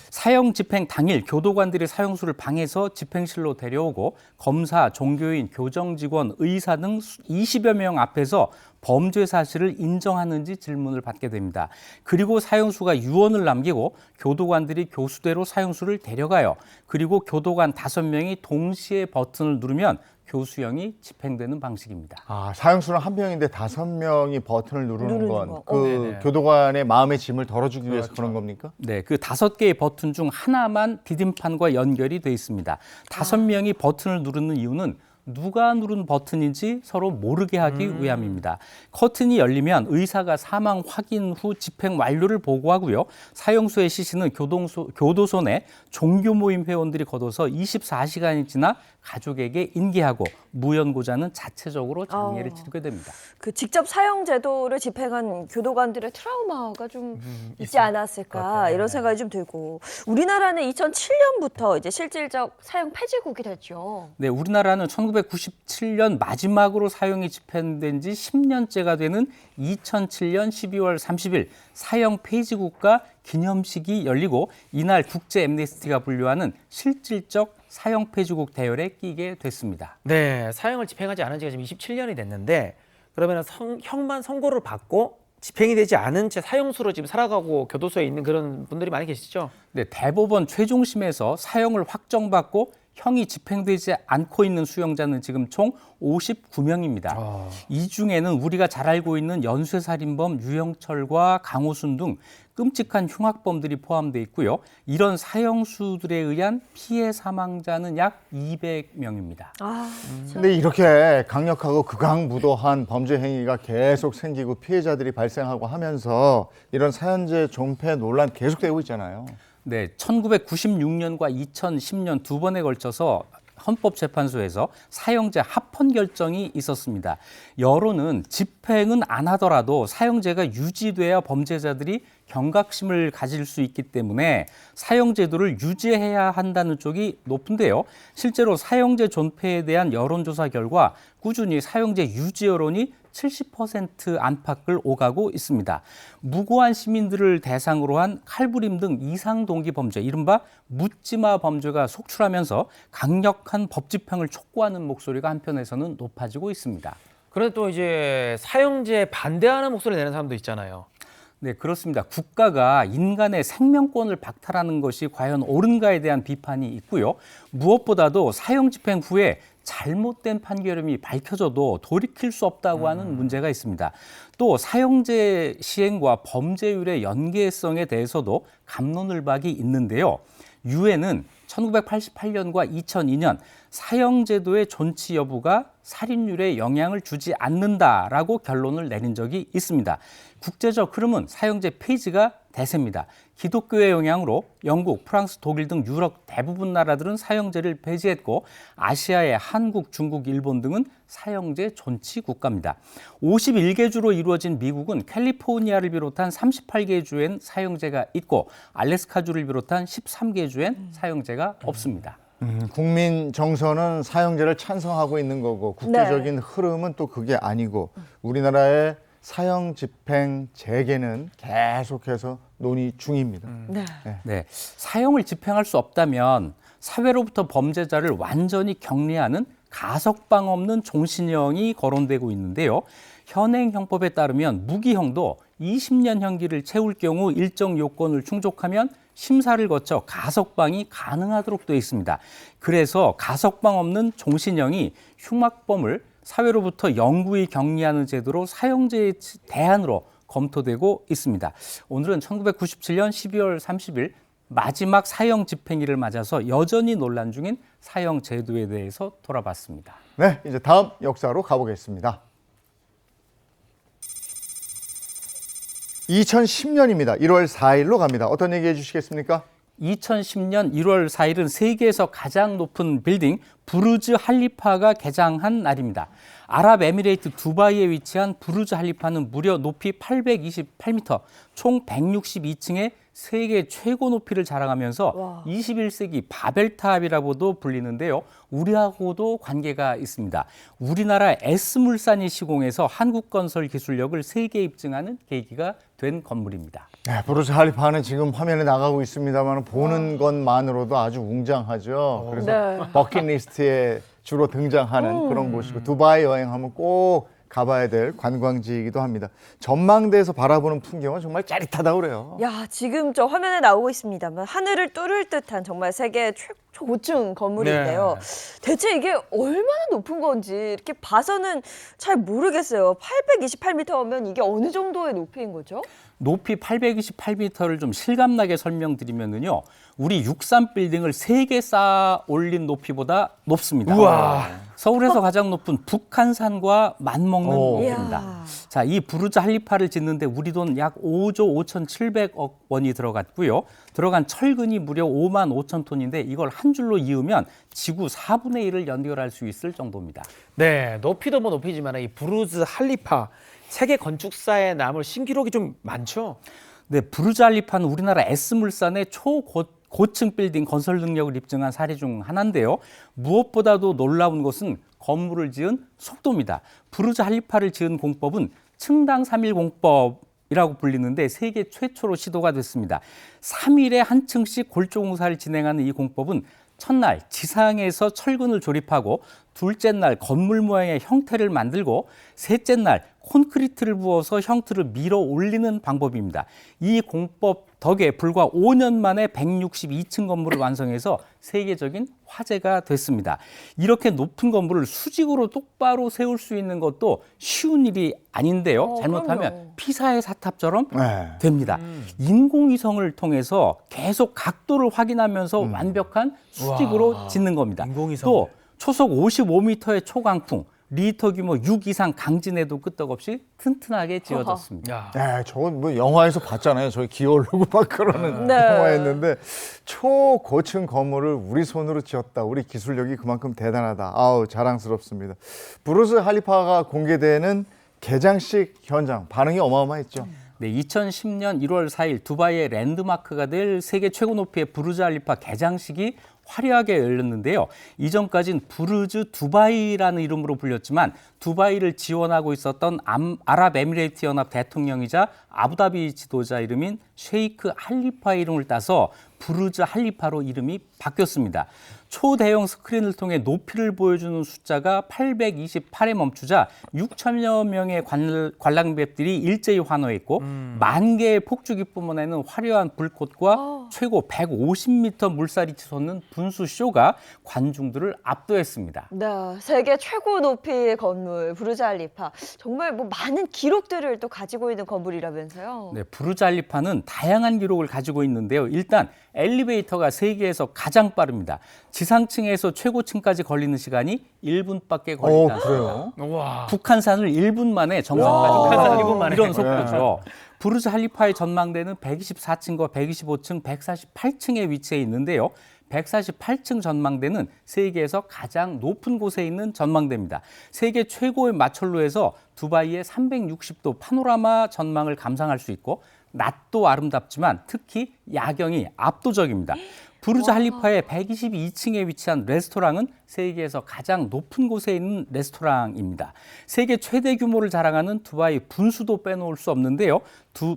사형 집행 당일 교도관들이 사형수를 방에서 집행실로 데려오고 검사, 종교인, 교정직원, 의사 등 20여 명 앞에서 범죄 사실을 인정하는지 질문을 받게 됩니다. 그리고 사형수가 유언을 남기고 교도관들이 교수대로 사형수를 데려가요. 그리고 교도관 5명이 동시에 버튼을 누르면 교수형이 집행되는 방식입니다. 아, 사형수는 한 명인데 5명이 버튼을 누르는 건 거. 그 네네. 교도관의 마음의 짐을 덜어주기 위해서 그렇죠. 그런 겁니까? 네, 그 5개의 버튼 중 하나만 디딤판과 연결이 돼 있습니다. 5명이 버튼을 누르는 이유는 누가 누른 버튼인지 서로 모르게 하기 위함입니다. 커튼이 열리면 의사가 사망 확인 후 집행 완료를 보고하고요. 사형수의 시신은 교도소 내 종교 모임 회원들이 걷어서 24시간이 지나 가족에게 인계하고 무연고자는 자체적으로 장례를 치르게 됩니다. 그 직접 사형 제도를 집행한 교도관들의 트라우마가 좀 있지 않았을까 이런 생각이 좀 들고 우리나라는 2007년부터 이제 실질적 사형 폐지국이 됐죠. 네, 우리나라는 1997년 마지막으로 사형이 집행된 지 10년째가 되는 2007년 12월 30일 사형 폐지국가 기념식이 열리고 이날 국제 엠네스티가 분류하는 실질적 사형 폐지국 대열에 끼게 됐습니다. 네, 사형을 집행하지 않은 지가 지금 27년이 됐는데 그러면 형만 선고를 받고 집행이 되지 않은 채 사형수로 지금 살아가고 교도소에 있는 그런 분들이 많이 계시죠? 네, 대법원 최종심에서 사형을 확정받고 형이 집행되지 않고 있는 수용자는 지금 총 59명입니다. 이 중에는 우리가 잘 알고 있는 연쇄살인범 유영철과 강호순 등 끔찍한 흉악범들이 포함되어 있고요. 이런 사형수들에 의한 피해 사망자는 약 200명입니다. 근데 이렇게 강력하고 극악무도한 범죄 행위가 계속 생기고 피해자들이 발생하고 하면서 이런 사형제 존폐 논란 계속되고 있잖아요. 네, 1996년과 2010년 두 번에 걸쳐서 헌법재판소에서 사형제 합헌 결정이 있었습니다. 여론은 집행은 안 하더라도 사형제가 유지돼야 범죄자들이 경각심을 가질 수 있기 때문에 사형제도를 유지해야 한다는 쪽이 높은데요. 실제로 사형제 존폐에 대한 여론조사 결과 꾸준히 사형제 유지 여론이 70% 안팎을 오가고 있습니다. 무고한 시민들을 대상으로 한 칼부림 등 이상 동기 범죄, 이른바 묻지마 범죄가 속출하면서 강력한 법 집행을 촉구하는 목소리가 한편에서는 높아지고 있습니다. 그런데 또 이제 사형제에 반대하는 목소리 내는 사람도 있잖아요. 네, 그렇습니다. 국가가 인간의 생명권을 박탈하는 것이 과연 옳은가에 대한 비판이 있고요. 무엇보다도 사형 집행 후에 잘못된 판결음이 밝혀져도 돌이킬 수 없다고 하는 문제가 있습니다. 또 사형제 시행과 범죄율의 연계성에 대해서도 갑론을박이 있는데요. 유엔은 1988년과 2002년 사형제도의 존치 여부가 살인율에 영향을 주지 않는다라고 결론을 내린 적이 있습니다. 국제적 흐름은 사형제 폐지가 대세입니다. 기독교의 영향으로 영국, 프랑스, 독일 등 유럽 대부분 나라들은 사형제를 폐지했고 아시아의 한국, 중국, 일본 등은 사형제 존치 국가입니다. 51개 주로 이루어진 미국은 캘리포니아를 비롯한 38개 주엔 사형제가 있고 알래스카주를 비롯한 13개 주엔 사형제가 없습니다. 국민 정서는 사형제를 찬성하고 있는 거고 국제적인 흐름은 또 그게 아니고 우리나라의 사형 집행 재개는 계속해서 논의 중입니다. 네, 사형을 집행할 수 없다면 사회로부터 범죄자를 완전히 격리하는 가석방 없는 종신형이 거론되고 있는데요. 현행 형법에 따르면 무기형도 20년 형기를 채울 경우 일정 요건을 충족하면 심사를 거쳐 가석방이 가능하도록 되어 있습니다. 그래서 가석방 없는 종신형이 흉악범을 사회로부터 영구히 격리하는 제도로 사형제의 대안으로 검토되고 있습니다. 오늘은 1997년 12월 30일 마지막 사형 집행일을 맞아서 여전히 논란 중인 사형 제도에 대해서 돌아봤습니다. 네, 이제 다음 역사로 가보겠습니다. 2010년입니다. 1월 4일로 갑니다. 어떤 얘기 해주시겠습니까? 2010년 1월 4일은 세계에서 가장 높은 빌딩 부르즈 할리파가 개장한 날입니다. 아랍에미레이트 두바이에 위치한 부르즈 할리파는 무려 높이 828m, 총 162층의 세계 최고 높이를 자랑하면서 와. 21세기 바벨탑이라고도 불리는데요. 우리하고도 관계가 있습니다. 우리나라 S물산이 시공해서 한국 건설 기술력을 세계에 입증하는 계기가 된 건물입니다. 네, 부르즈 할리파는 지금 화면에 나가고 있습니다만 보는 것만으로도 아주 웅장하죠. 그래서 네. 버킷리스트에 주로 등장하는 그런 곳이고 두바이 여행하면 꼭 가봐야 될 관광지이기도 합니다. 전망대에서 바라보는 풍경은 정말 짜릿하다고 그래요. 야, 지금 저 화면에 나오고 있습니다만 하늘을 뚫을 듯한 정말 세계 최고층 건물인데요. 대체 이게 얼마나 높은 건지 이렇게 봐서는 잘 모르겠어요. 828m면 이게 어느 정도의 높이인 거죠? 높이 828m를 좀 실감나게 설명드리면요. 우리 63빌딩을 3개 쌓아 올린 높이보다 높습니다. 우와. 서울에서 가장 높은 북한산과 맞먹는 오. 높이입니다. 이야. 자, 이 부르즈 할리파를 짓는데 우리 돈 약 5조 5,700억 원이 들어갔고요. 들어간 철근이 무려 5만 5천 톤인데 이걸 한 줄로 이으면 지구 4분의 1을 연결할 수 있을 정도입니다. 네, 높이도 뭐 높이지만 이 부르즈 할리파 세계 건축사에 남을 신기록이 좀 많죠. 네, 부르즈 할리파는 우리나라 S물산의 초고층 빌딩 건설 능력을 입증한 사례 중 하나인데요. 무엇보다도 놀라운 것은 건물을 지은 속도입니다. 부르즈 할리파를 지은 공법은 층당 3일 공법이라고 불리는데 세계 최초로 시도가 됐습니다. 3일에 한 층씩 골조공사를 진행하는 이 공법은 첫날 지상에서 철근을 조립하고 둘째 날 건물 모양의 형태를 만들고 셋째 날 콘크리트를 부어서 형태를 밀어 올리는 방법입니다. 이 공법 덕에 불과 5년 만에 162층 건물을 완성해서 세계적인 화제가 됐습니다. 이렇게 높은 건물을 수직으로 똑바로 세울 수 있는 것도 쉬운 일이 아닌데요. 잘못하면 그럼요. 피사의 사탑처럼 네. 됩니다. 인공위성을 통해서 계속 각도를 확인하면서 완벽한 수직으로 짓는 겁니다. 인공위성을. 또 초속 55m의 초강풍, 리터 규모 6 이상 강진에도 끄떡없이 튼튼하게 지어졌습니다. 야. 네, 저건 뭐 영화에서 봤잖아요. 저희 기어오르고 막 그러는 네. 영화였는데 초고층 건물을 우리 손으로 지었다. 우리 기술력이 그만큼 대단하다. 아우 자랑스럽습니다. 부르즈 할리파가 공개되는 개장식 현장 반응이 어마어마했죠. 네, 2010년 1월 4일 두바이의 랜드마크가 될 세계 최고 높이의 부르즈 할리파 개장식이 화려하게 열렸는데요. 이전까지는 부르즈 두바이라는 이름으로 불렸지만 두바이를 지원하고 있었던 아랍에미레이트 연합 대통령이자 아부다비 지도자 이름인 셰이크 할리파 이름을 따서 부르즈 할리파로 이름이 바뀌었습니다. 초대형 스크린을 통해 높이를 보여주는 숫자가 828에 멈추자 6천여 명의 관람객들이 일제히 환호했고 10,000개의 폭죽이 뿜어내는 화려한 불꽃과 최고 150m 물살이 치솟는 분수쇼가 관중들을 압도했습니다. 네, 세계 최고 높이의 건물 부르즈 할리파. 정말 뭐 많은 기록들을 또 가지고 있는 건물이라면서요. 네, 부르즈 할리파는 다양한 기록을 가지고 있는데요. 일단 엘리베이터가 세계에서 가장 빠릅니다. 지상층에서 최고층까지 걸리는 시간이 1분밖에 걸리지 않습니다. 그래요? 와. 북한산을 1분 만에 정상까지 북한산 가는 1분 만에. 이런 속도죠. 부르즈 할리파의 전망대는 124층과 125층, 148층에 위치해 있는데요. 148층 전망대는 세계에서 가장 높은 곳에 있는 전망대입니다. 세계 최고의 마철로에서 두바이의 360도 파노라마 전망을 감상할 수 있고 낮도 아름답지만 특히 야경이 압도적입니다. 부르즈 할리파의 122층에 위치한 레스토랑은 세계에서 가장 높은 곳에 있는 레스토랑입니다. 세계 최대 규모를 자랑하는 두바이 분수도 빼놓을 수 없는데요.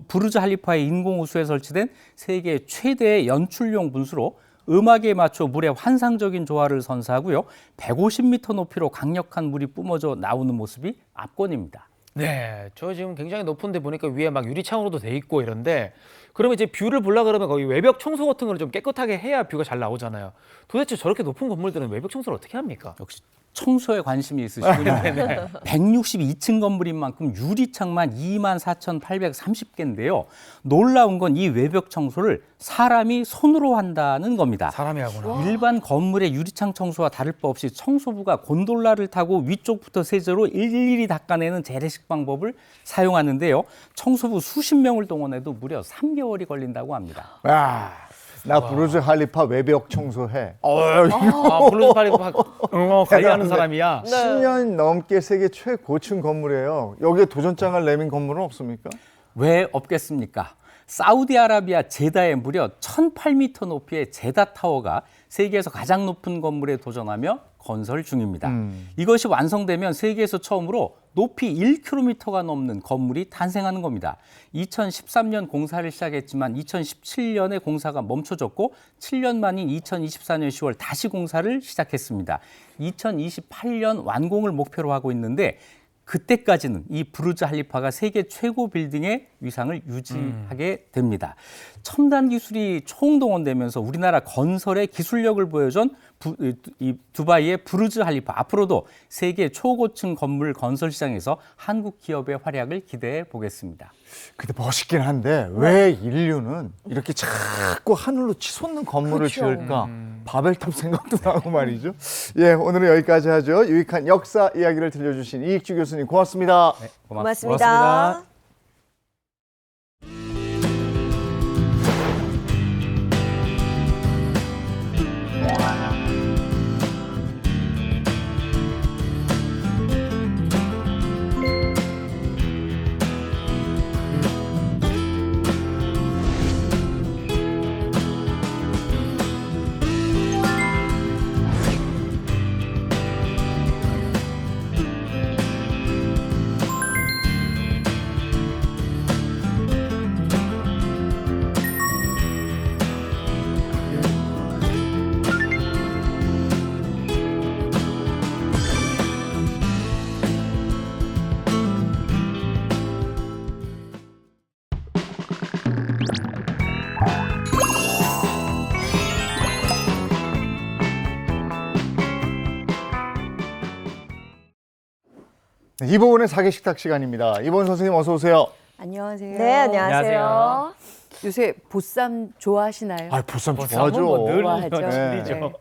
부르즈 할리파의 인공호수에 설치된 세계 최대의 연출용 분수로 음악에 맞춰 물의 환상적인 조화를 선사하고요. 150m 높이로 강력한 물이 뿜어져 나오는 모습이 압권입니다. 네, 저 지금 굉장히 높은데 보니까 위에 막 유리창으로도 돼 있고 이런데 그러면 이제 뷰를 보려 그러면 거기 외벽 청소 같은 걸 좀 깨끗하게 해야 뷰가 잘 나오잖아요. 도대체 저렇게 높은 건물들은 외벽 청소를 어떻게 합니까? 역시 청소에 관심이 있으시군요. 162층 건물인 만큼 유리창만 24,830개인데요. 놀라운 건 이 외벽 청소를 사람이 손으로 한다는 겁니다. 사람이 하구나. 일반 건물의 유리창 청소와 다를 바 없이 청소부가 곤돌라를 타고 위쪽부터 세제로 일일이 닦아내는 재래식 방법을 사용하는데요. 청소부 수십 명을 동원해도 무려 3개월이 걸린다고 합니다. 야, 나 부르즈 할리파 외벽 청소해. 블루즈 파리 관리하는 사람이야. 10년 넘게 세계 최고층 건물이에요. 여기에 도전장을 내민 건물은 없습니까? 왜 없겠습니까? 사우디아라비아 제다에 무려 1,008m 높이의 제다 타워가 세계에서 가장 높은 건물에 도전하며 건설 중입니다. 이것이 완성되면 세계에서 처음으로 높이 1km가 넘는 건물이 탄생하는 겁니다. 2013년 공사를 시작했지만 2017년에 공사가 멈춰졌고 7년 만인 2024년 10월 다시 공사를 시작했습니다. 2028년 완공을 목표로 하고 있는데 그때까지는 이 부르즈 할리파가 세계 최고 빌딩의 위상을 유지하게 됩니다. 첨단 기술이 총동원되면서 우리나라 건설의 기술력을 보여준 이 두바이의 부르즈 할리파, 앞으로도 세계 초고층 건물 건설 시장에서 한국 기업의 활약을 기대해 보겠습니다. 근데 멋있긴 한데 왜 인류는 이렇게 자꾸 하늘로 치솟는 건물을 지을까? 바벨탑 생각도 나고 말이죠. 예, 오늘은 여기까지 하죠. 유익한 역사 이야기를 들려주신 이익주 교수님 고맙습니다. 네, 고맙습니다. 네, 이보은의 사계식탁 시간입니다. 이보은 선생님 어서 오세요. 안녕하세요. 네, 안녕하세요. 안녕하세요. 요새 보쌈 좋아하시나요? 아, 보쌈 보쌈은 좋아하죠. 뭐 늘 좋아하죠. 진리죠.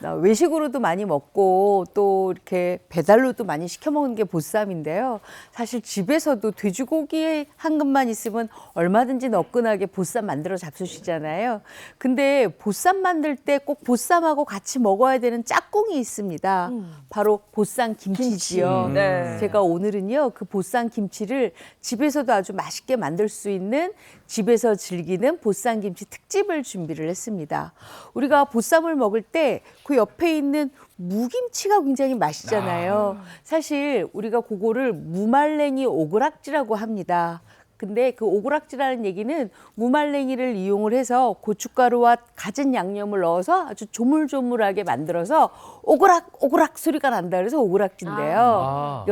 네. 외식으로도 많이 먹고 또 이렇게 배달로도 많이 시켜 먹는 게 보쌈인데요. 사실 집에서도 돼지고기 한 근만 있으면 얼마든지 너끈하게 보쌈 만들어 잡수시잖아요. 근데 보쌈 만들 때 꼭 보쌈하고 같이 먹어야 되는 짝꿍이 있습니다. 바로 보쌈 김치지요. 네. 제가 오늘은요, 그 보쌈 김치를 집에서도 아주 맛있게 만들 수 있는 집에서 즐기는 보쌈 김치 특집을 준비를 했습니다. 우리가 보쌈을 먹을 때 그 옆에 있는 무김치가 굉장히 맛있잖아요. 사실 우리가 그거를 무말랭이 오그락지라고 합니다. 근데 그 오그락지라는 얘기는 무말랭이를 이용을 해서 고춧가루와 갖은 양념을 넣어서 아주 조물조물하게 만들어서 오그락 오그락 소리가 난다 그래서 오그락지인데요.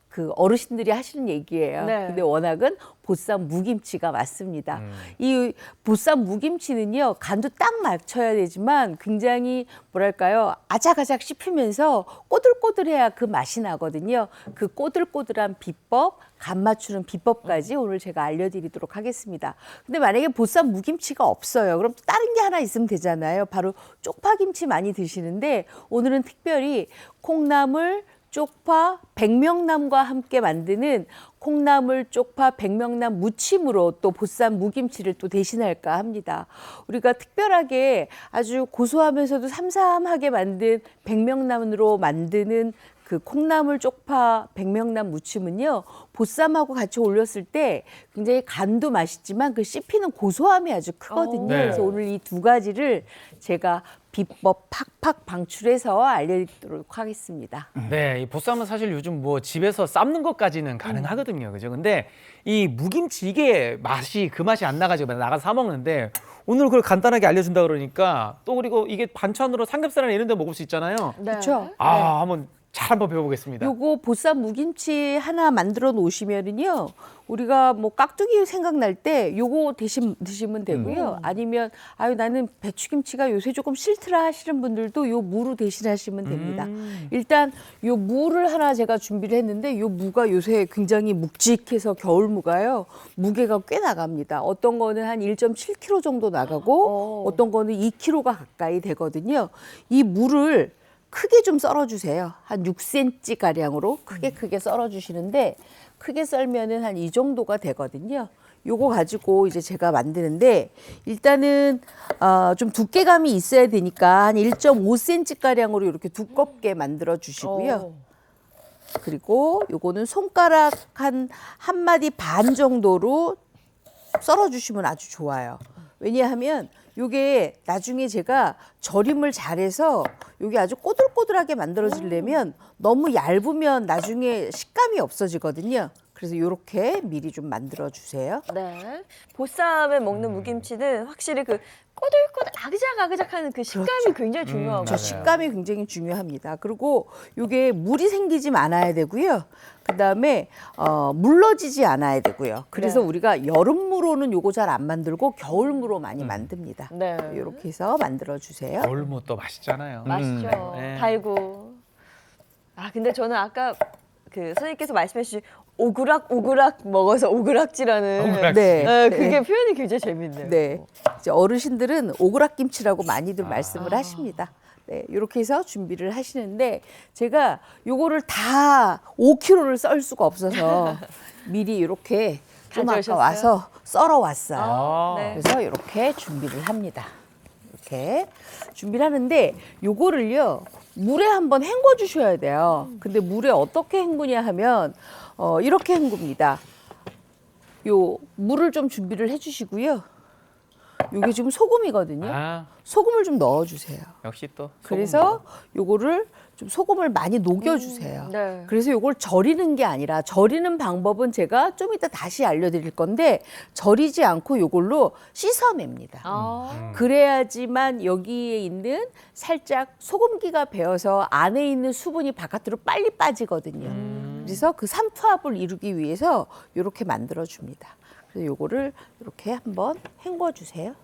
그 어르신들이 하시는 얘기예요. 네. 근데 워낙은 보쌈 무김치가 맞습니다. 이 보쌈 무김치는요, 간도 딱 맞춰야 되지만 굉장히 뭐랄까요, 아작아작 씹히면서 꼬들꼬들해야 그 맛이 나거든요. 그 꼬들꼬들한 비법, 간 맞추는 비법까지 오늘 제가 알려드리도록 하겠습니다. 근데 만약에 보쌈 무김치가 없어요. 그럼 또 다른 게 하나 있으면 되잖아요. 바로 쪽파김치 많이 드시는데 오늘은 특별히 콩나물, 쪽파, 백명남과 함께 만드는 콩나물, 쪽파, 백명남 무침으로 또 보쌈 무김치를 또 대신할까 합니다. 우리가 특별하게 아주 고소하면서도 삼삼하게 만든 백명남으로 만드는 그 콩나물, 쪽파, 백명남 무침은요, 보쌈하고 같이 올렸을 때 굉장히 간도 맛있지만 그 씹히는 고소함이 아주 크거든요. 네. 그래서 오늘 이 두 가지를 제가 비법 팍팍 방출해서 알려드리도록 하겠습니다. 네, 이 보쌈은 사실 요즘 뭐 집에서 삶는 것까지는 가능하거든요. 그죠? 근데 이 무김치 이게 맛이 그 맛이 안 나가지고 맨날 나가서 사 먹는데 오늘 그걸 간단하게 알려준다 그러니까 또 그리고 이게 반찬으로 삼겹살이나 이런 데 먹을 수 있잖아요. 그렇죠? 한번 한번 배워보겠습니다. 요거 보쌈 무김치 하나 만들어 놓으시면은요, 우리가 뭐 깍두기 생각날 때 요거 대신 드시면 되고요. 아니면 아유 나는 배추김치가 요새 조금 싫더라 하시는 분들도 요 무로 대신하시면 됩니다. 일단 요 무를 하나 제가 준비를 했는데 요 무가 요새 굉장히 묵직해서 겨울무가요. 무게가 꽤 나갑니다. 어떤 거는 한 1.7kg 정도 나가고 어떤 거는 2kg가 가까이 되거든요. 이 무를 크게 좀 썰어주세요. 한 6cm 가량으로 크게 썰어주시는데 크게 썰면은 한 이 정도가 되거든요. 요거 가지고 이제 제가 만드는데 일단은 좀 두께감이 있어야 되니까 한 1.5cm 가량으로 이렇게 두껍게 만들어 주시고요. 그리고 요거는 손가락 한 마디 반 정도로 썰어 주시면 아주 좋아요. 왜냐하면 요게 나중에 제가 절임을 잘해서 요게 아주 꼬들꼬들하게 만들어지려면 너무 얇으면 나중에 식감이 없어지거든요. 그래서 요렇게 미리 좀 만들어 주세요. 네. 보쌈에 먹는 무김치는 확실히 그 꼬들꼬들 아그작아그작하는 그 식감이 굉장히 중요하고. 저 식감이 굉장히 중요합니다. 그리고 요게 물이 생기지 않아야 되고요. 그다음에 물러지지 않아야 되고요. 그래서 네. 우리가 여름무로는 요거 잘 안 만들고 겨울무로 많이 만듭니다. 네. 이렇게 해서 만들어 주세요. 겨울무 또 맛있잖아요. 맛있죠. 네. 달고. 아 근데 저는 아까 그 선생님께서 말씀해 주신 오그락 먹어서 오그락지라는 오그락지. 네. 네, 그게 표현이 굉장히 재밌네요. 네. 이제 어르신들은 오그락김치라고 많이들 말씀을 하십니다. 네, 이렇게 해서 준비를 하시는데 제가 요거를 다 5kg를 썰 수가 없어서 미리 이렇게 좀 아까 가져오셨어요? 와서 썰어 왔어요. 아. 네. 그래서 이렇게 준비를 합니다. 이렇게 준비를 하는데 요거를요 물에 한번 헹궈 주셔야 돼요. 근데 물에 어떻게 헹구냐 하면 이렇게 헹굽니다. 요 물을 좀 준비를 해주시고요. 요게 지금 소금이거든요. 아, 소금을 좀 넣어주세요. 역시 또. 그래서 요거를 좀 소금을 많이 녹여주세요. 네. 그래서 요걸 절이는 게 아니라 절이는 방법은 제가 좀 이따 다시 알려드릴 건데 절이지 않고 요걸로 씻어냅니다. 아. 그래야지만 여기에 있는 살짝 소금기가 배어서 안에 있는 수분이 바깥으로 빨리 빠지거든요. 그래서 그 삼투압을 이루기 위해서 이렇게 만들어 줍니다. 그래서 요거를 이렇게 한번 헹궈 주세요.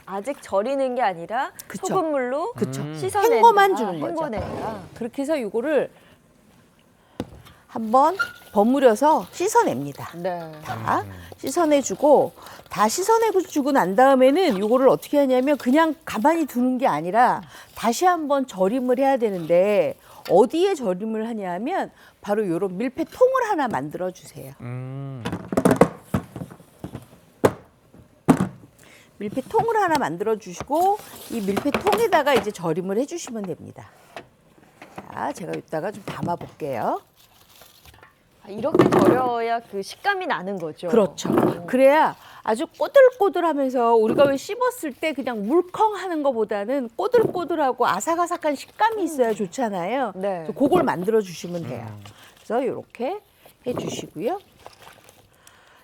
아직 절이는 게 아니라 그쵸. 소금물로 그쵸. 씻어낸다. 헹궈만 주는 거죠. 헹궈낸다. 그렇게 해서 요거를 한번 버무려서 씻어냅니다. 네. 다 씻어내주고 다 씻어내주고 난 다음에는 요거를 어떻게 하냐면 그냥 가만히 두는 게 아니라 다시 한번 절임을 해야 되는데 어디에 절임을 하냐면 바로 요런 밀폐통을 하나 만들어 주세요. 밀폐통을 하나 만들어 주시고 이 밀폐통에다가 이제 절임을 해 주시면 됩니다. 자, 제가 이따가 좀 담아 볼게요. 이렇게 절여야 그 식감이 나는 거죠. 그렇죠. 그래야 아주 꼬들꼬들하면서 우리가 왜 씹었을 때 그냥 물컹하는 것보다는 꼬들꼬들하고 아삭아삭한 식감이 있어야 좋잖아요. 네. 그래서 그걸 만들어 주시면 돼요. 그래서 이렇게 해주시고요.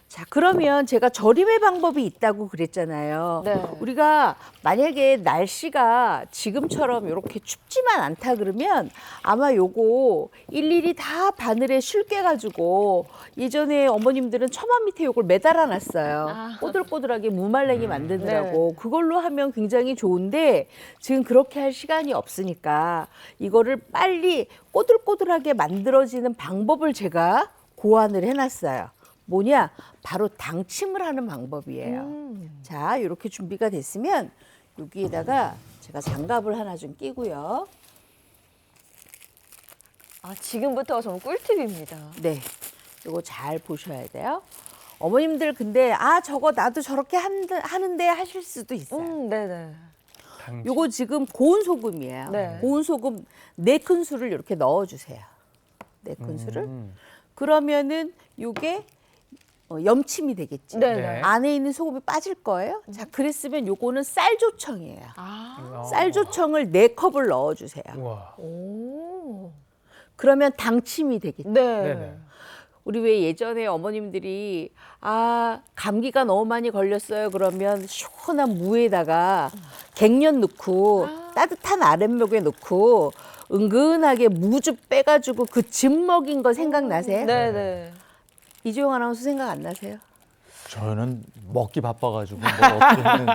자, 그러면 제가 절임의 방법이 있다고 그랬잖아요. 네. 우리가 만약에 날씨가 지금처럼 이렇게 춥지만 않다 그러면 아마 요거 일일이 다 바늘에 쉴게가지고 예전에 어머님들은 처마 밑에 요걸 매달아 놨어요. 아. 꼬들꼬들하게 무말랭이 만드느라고. 그걸로 하면 굉장히 좋은데 지금 그렇게 할 시간이 없으니까 이거를 빨리 꼬들꼬들하게 만들어지는 방법을 제가 고안을 해놨어요. 뭐냐? 바로 당침을 하는 방법이에요. 자, 이렇게 준비가 됐으면 여기에다가 제가 장갑을 하나 좀 끼고요. 아, 지금부터가 정말 꿀팁입니다. 네, 이거 잘 보셔야 돼요. 어머님들 근데 저거 나도 저렇게 하는데 하실 수도 있어요. 네네. 요거 지금 고운 소금이에요. 네. 고운 소금 4큰술을 이렇게 넣어주세요. 4큰술을. 그러면은 요게 염침이 되겠지. 네. 네. 안에 있는 소금이 빠질 거예요. 자, 그랬으면 요거는 쌀조청이에요. 쌀조청을 4컵을 넣어주세요. 우와. 오. 그러면 당침이 되겠죠. 네. 네네. 우리 왜 예전에 어머님들이 감기가 너무 많이 걸렸어요. 그러면 시원한 무에다가 갱년 넣고 따뜻한 아랫목에 넣고 은근하게 무즙 빼가지고 그 즙 먹인 거 생각나세요? 네네. 이주영 아나운서 생각 안 나세요? 저는 먹기 바빠가지고 뭐 어떻게 했는데.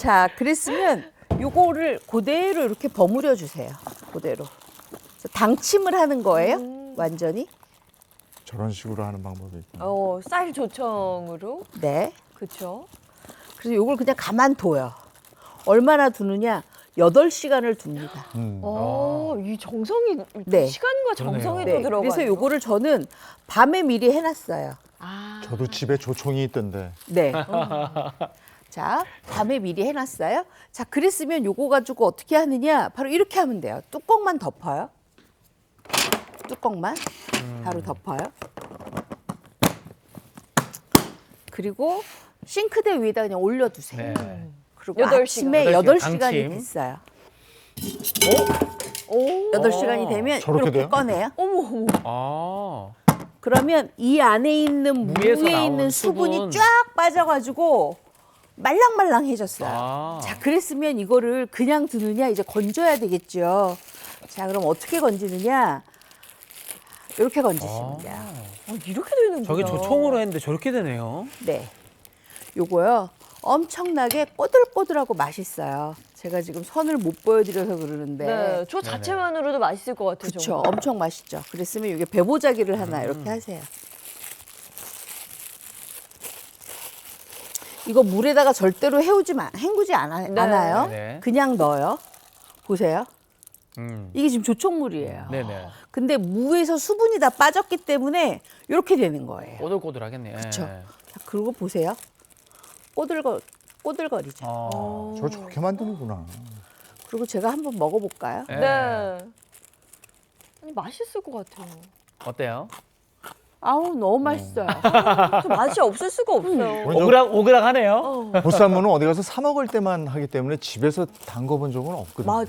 자, 그랬으면 요거를 그대로 이렇게 버무려 주세요. 그대로. 그래서 당침을 하는 거예요. 완전히. 저런 식으로 하는 방법이 있구나. 쌀 조청으로. 네. 그렇죠. 그래서 요걸 그냥 가만 둬요. 얼마나 두느냐? 8시간을 둡니다. 이 정성이 네. 시간과 정성이 네. 또 들어가요. 그래서 요거를 저는 밤에 미리 해놨어요. 저도 집에 조총이 있던데. 네. 자, 밤에 미리 해놨어요. 자, 그랬으면 요거 가지고 어떻게 하느냐? 바로 이렇게 하면 돼요. 뚜껑만 덮어요. 뚜껑만 바로 덮어요. 그리고 싱크대 위에다 그냥 올려두세요. 네. 그리고 8시간. 아침에 8시간 8시간이 당침. 됐어요. 오. 8시간이 되면 저렇게 이렇게 돼요? 꺼내요. 어머. 아. 그러면 이 안에 있는 무에서 무에 나온 있는 수분이 수분. 쫙 빠져가지고 말랑말랑해졌어요. 아. 자, 그랬으면 이거를 그냥 두느냐 이제 건져야 되겠죠. 자, 그럼 어떻게 건지느냐? 이렇게 건지시면 돼요. 이렇게 되는구나. 저게 조총으로 했는데 저렇게 되네요. 네, 요거요 엄청나게 꼬들꼬들하고 맛있어요. 제가 지금 선을 못 보여드려서 그러는데. 네, 저 자체만으로도 맛있을 것 같아요. 그렇죠. 정말. 엄청 맛있죠. 그랬으면 이게 배보자기를 하나 이렇게 하세요. 이거 물에다가 절대로 헹구지 않아요. 네. 그냥 넣어요. 보세요. 음. 이게 지금 조총물이에요. 네네. 근데 무에서 수분이 다 빠졌기 때문에 이렇게 되는 거예요. 꼬들꼬들하겠네. 그쵸. 자, 그리고 보세요. 꼬들거리죠. 어. 저 저렇게 만드는구나. 그리고 제가 한번 먹어볼까요? 네. 네. 아니, 맛있을 것 같아요. 어때요? 아우 너무 맛있어요. 저 맛이 없을 수가 없어요. 오그락오그락하네요. 보쌈무는 어디 가서 사 먹을 때만 하기 때문에 집에서 담궈본 적은 없거든요. 맞아요.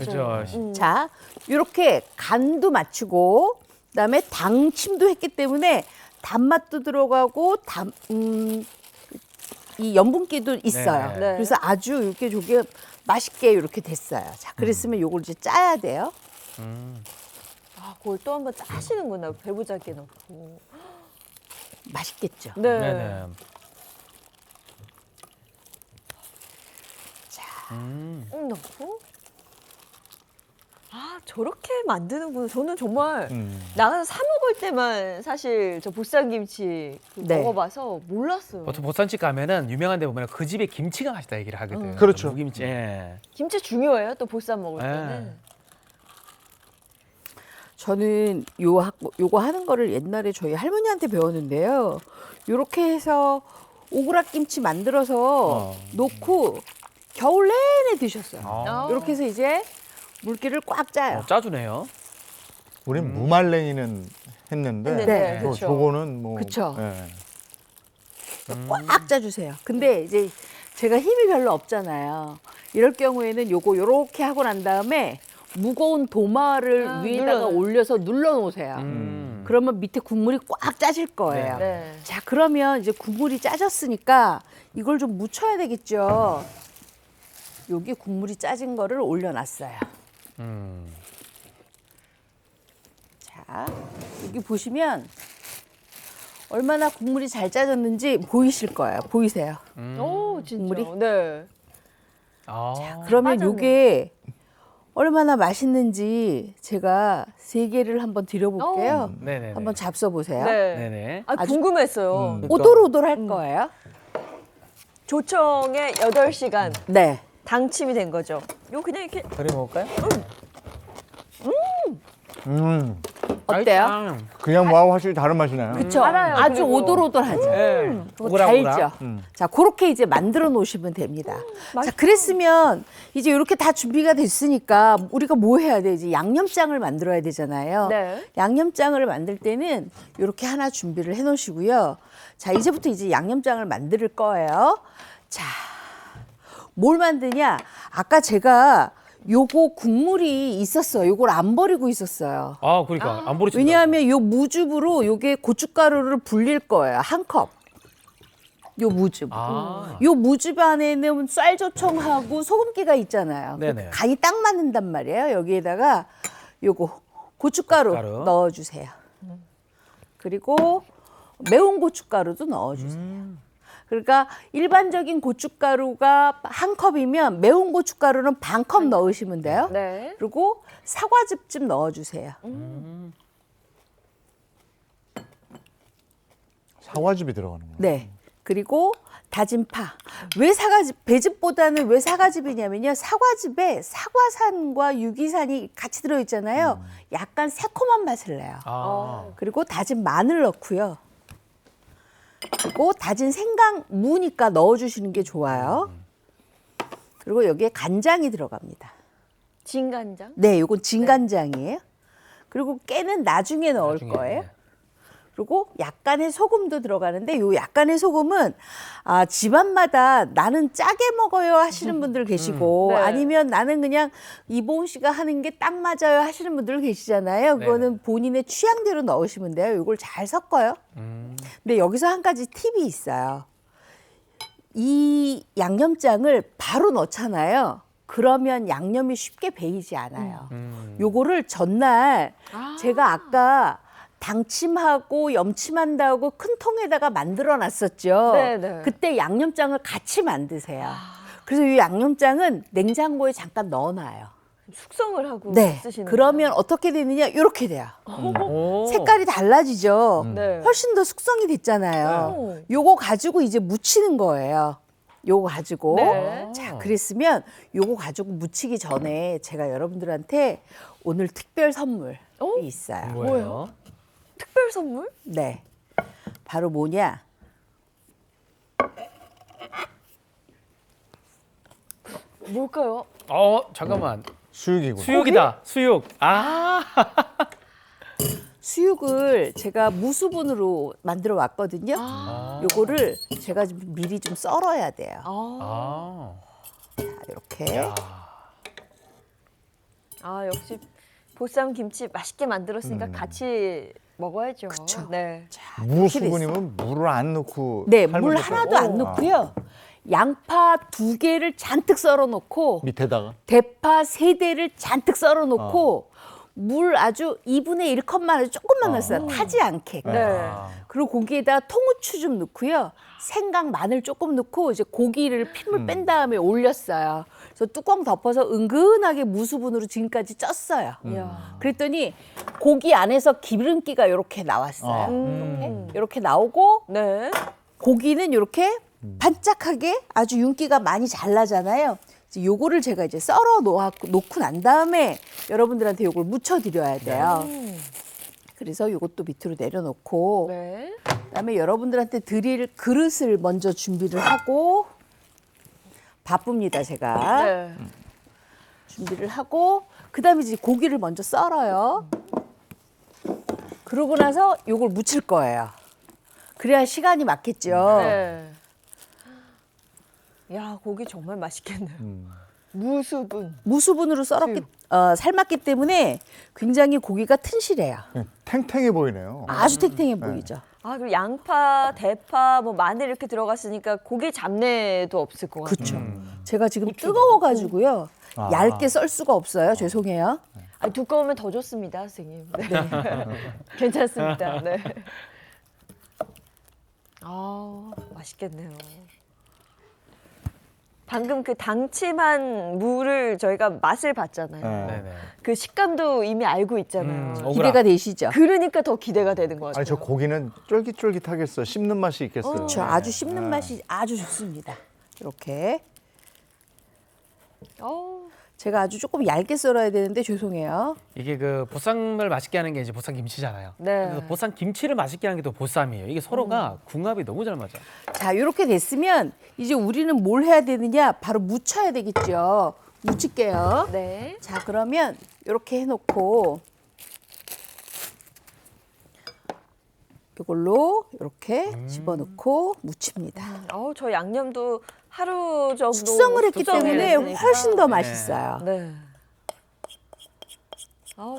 그죠. 자, 이렇게 간도 맞추고 그다음에 당침도 했기 때문에 단맛도 들어가고 이 염분기도 있어요. 네. 네. 그래서 아주 이렇게 저게 맛있게 이렇게 됐어요. 자, 그랬으면 요걸 이제 짜야 돼요. 아, 그걸 또 한번 짜시는구나. 배부자기에 넣고. 맛있겠죠. 네. 네네. 자, 넣고. 아, 저렇게 만드는구나. 저는 정말 음. 나가서 사 먹을 때만 사실 저 보쌈김치 네. 먹어봐서 몰랐어요. 보통 보쌈집 가면은 유명한 데 보면 그 집의 김치가 맛있다 얘기를 하거든. 그렇죠. 무김치. 예. 김치 중요해요. 또 보쌈 먹을 네. 때는. 저는 요거 하는 거를 옛날에 저희 할머니한테 배웠는데요. 요렇게 해서 오그락김치 만들어서 놓고 겨울 내내 드셨어요. 아. 이렇게 해서 이제 물기를 꽉 짜요. 짜주네요. 우린 무말랭이는 했는데 네, 저- 그쵸. 저거는 뭐 그쵸. 예. 꽉 짜주세요. 근데 이제 제가 힘이 별로 없잖아요. 이럴 경우에는 요거 요렇게 하고 난 다음에 무거운 도마를 위에다가 올려서 눌러 놓으세요. 그러면 밑에 국물이 꽉 짜질 거예요. 네. 자, 그러면 이제 국물이 짜졌으니까 이걸 좀 묻혀야 되겠죠. 여기 국물이 짜진 거를 올려놨어요. 자, 여기 보시면 얼마나 국물이 잘 짜졌는지 보이실 거예요. 보이세요? 오, 진짜. 국물이? 네. 아. 그러면 빠졌네. 요게 얼마나 맛있는지 제가 3개를 한번 드려볼게요. 네네네. 한번 잡숴 보세요. 네. 네네. 아, 아주- 궁금했어요. 오돌오돌할 거예요. 조청에 8시간 네. 당침이 된 거죠. 요 그냥 이렇게 그래 먹을까요? 어때요? 맛있다. 그냥 뭐하고 확실히 다른 맛이 나요. 그렇죠. 알아요, 아주 그리고. 오돌오돌하죠. 네. 그리고 달죠. 자, 그렇게 이제 만들어 놓으시면 됩니다. 자, 그랬으면 이제 이렇게 다 준비가 됐으니까 우리가 뭐 해야 돼? 이제 양념장을 만들어야 되잖아요. 네. 양념장을 만들 때는 이렇게 하나 준비를 해 놓으시고요. 자, 이제부터 이제 양념장을 만들 거예요. 자, 뭘 만드냐? 아까 제가 요거 국물이 있었어요. 요걸 안 버리고 있었어요. 아, 그러니까 안 버리신다. 왜냐하면 요 무즙으로 요게 고춧가루를 불릴 거예요. 한 컵. 요 무즙. 아. 요 무즙 안에는 쌀조청하고 소금기가 있잖아요. 네네. 간이 딱 맞는단 말이에요. 여기에다가 요거 고춧가루 고춧가루. 넣어주세요. 그리고 매운 고춧가루도 넣어주세요. 그러니까 일반적인 고춧가루가 한 컵이면 매운 고춧가루는 반 컵 넣으시면 돼요. 네. 그리고 사과즙 좀 넣어주세요. 사과즙이 들어가는 거예요. 네. 그리고 다진 파. 왜 사과즙, 배즙보다는 왜 사과즙이냐면요. 사과즙에 사과산과 유기산이 같이 들어있잖아요. 약간 새콤한 맛을 내요. 그리고 다진 마늘 넣고요. 그리고 다진 생강 무니까 넣어주시는 게 좋아요. 그리고 여기에 간장이 들어갑니다. 진간장? 네, 요건 진간장이에요. 그리고 깨는 나중에 넣을 거예요. 그리고 약간의 소금도 들어가는데 요 약간의 소금은 집안마다 나는 짜게 먹어요 하시는 분들 계시고 네. 아니면 나는 그냥 이보은 씨가 하는 게 딱 맞아요 하시는 분들 계시잖아요. 그거는 본인의 취향대로 넣으시면 돼요. 요걸 잘 섞어요. 근데 여기서 한 가지 팁이 있어요. 이 양념장을 바로 넣잖아요. 그러면 양념이 쉽게 배이지 않아요. 요거를 전날 제가 아까 당침하고 염침한다고 큰 통에다가 만들어 놨었죠. 네네. 그때 양념장을 같이 만드세요. 그래서 이 양념장은 냉장고에 잠깐 넣어놔요. 숙성을 하고 네. 쓰시는 그러면 어떻게 되느냐? 이렇게 돼요. 오. 색깔이 달라지죠. 네. 훨씬 더 숙성이 됐잖아요. 네. 요거 가지고 이제 무치는 거예요. 요거 가지고. 네. 자, 그랬으면 요거 가지고 무치기 전에 제가 여러분들한테 오늘 특별 선물이 있어요. 뭐예요? 특별 선물? 네. 바로 뭐냐? 뭘까요? 잠깐만. 수육이구나. 수육이다. 수육. 아. 수육을 제가 무수분으로 만들어 왔거든요. 요거를 제가 좀 미리 좀 썰어야 돼요. 아. 자, 이렇게. 역시 보쌈 김치 맛있게 만들었으니까 같이 먹어야죠. 그쵸. 네. 무수분이면 물을 안 넣고 네, 삶은 물 것도- 하나도 안 넣고요. 양파 2개를 잔뜩 썰어 놓고 밑에다가 대파 3대를 잔뜩 썰어 놓고 물 아주 2분의 1컵만 아주 조금만 넣었어요. 타지 않게. 네. 그리고 거기에다 통후추 좀 넣고요. 생강, 마늘 조금 넣고 이제 고기를 핏물 뺀 다음에 올렸어요. 그래서 뚜껑 덮어서 은근하게 무수분으로 지금까지 쪘어요. 이야. 그랬더니 고기 안에서 기름기가 이렇게 나왔어요. 이렇게 나오고 네. 고기는 이렇게 반짝하게 아주 윤기가 많이 잘 나잖아요. 이제 요거를 제가 이제 썰어 놓고 난 다음에 여러분들한테 요걸 묻혀 드려야 돼요. 그래서 요것도 밑으로 내려놓고 네. 그다음에 여러분들한테 드릴 그릇을 먼저 준비를 하고 바쁩니다, 제가. 네. 준비를 하고 그다음에 이제 고기를 먼저 썰어요. 그러고 나서 요걸 무칠 거예요. 그래야 시간이 맞겠죠. 네. 야, 고기 정말 맛있겠네요. 무수분. 무수분으로 삶았기 때문에 굉장히 고기가 튼실해요. 그냥 탱탱해 보이네요. 아주 탱탱해 보이죠. 그리고 양파, 대파, 뭐 마늘 이렇게 들어갔으니까 고기 잡내도 없을 것 같아요. 그렇죠. 제가 지금 뜨거워가지고요. 얇게 썰 수가 없어요. 죄송해요. 두꺼우면 더 좋습니다, 선생님. 네. 괜찮습니다. 네. 맛있겠네요. 방금 그 당침한 무를 저희가 맛을 봤잖아요. 네. 네네. 그 식감도 이미 알고 있잖아요. 오그라. 기대가 되시죠? 그러니까 더 기대가 되는 것 같아요. 아니 저 고기는 쫄깃쫄깃하겠어. 씹는 맛이 있겠어요. 그렇죠. 아주 씹는 맛이 아주 좋습니다. 이렇게. 어우, 제가 아주 조금 얇게 썰어야 되는데 죄송해요. 이게 그 보쌈을 맛있게 하는 게 이제 보쌈 김치잖아요. 네. 그래서 보쌈 김치를 맛있게 하는 게 또 보쌈이에요. 이게 서로가 궁합이 너무 잘 맞아. 자, 이렇게 됐으면 이제 우리는 뭘 해야 되느냐? 바로 무쳐야 되겠죠. 무칠게요. 네. 자, 그러면 이렇게 해놓고 이걸로 이렇게 집어넣고 무칩니다. 저 양념도 하루 정도 숙성을 했기 때문에 했으니까. 훨씬 더 맛있어요. 네.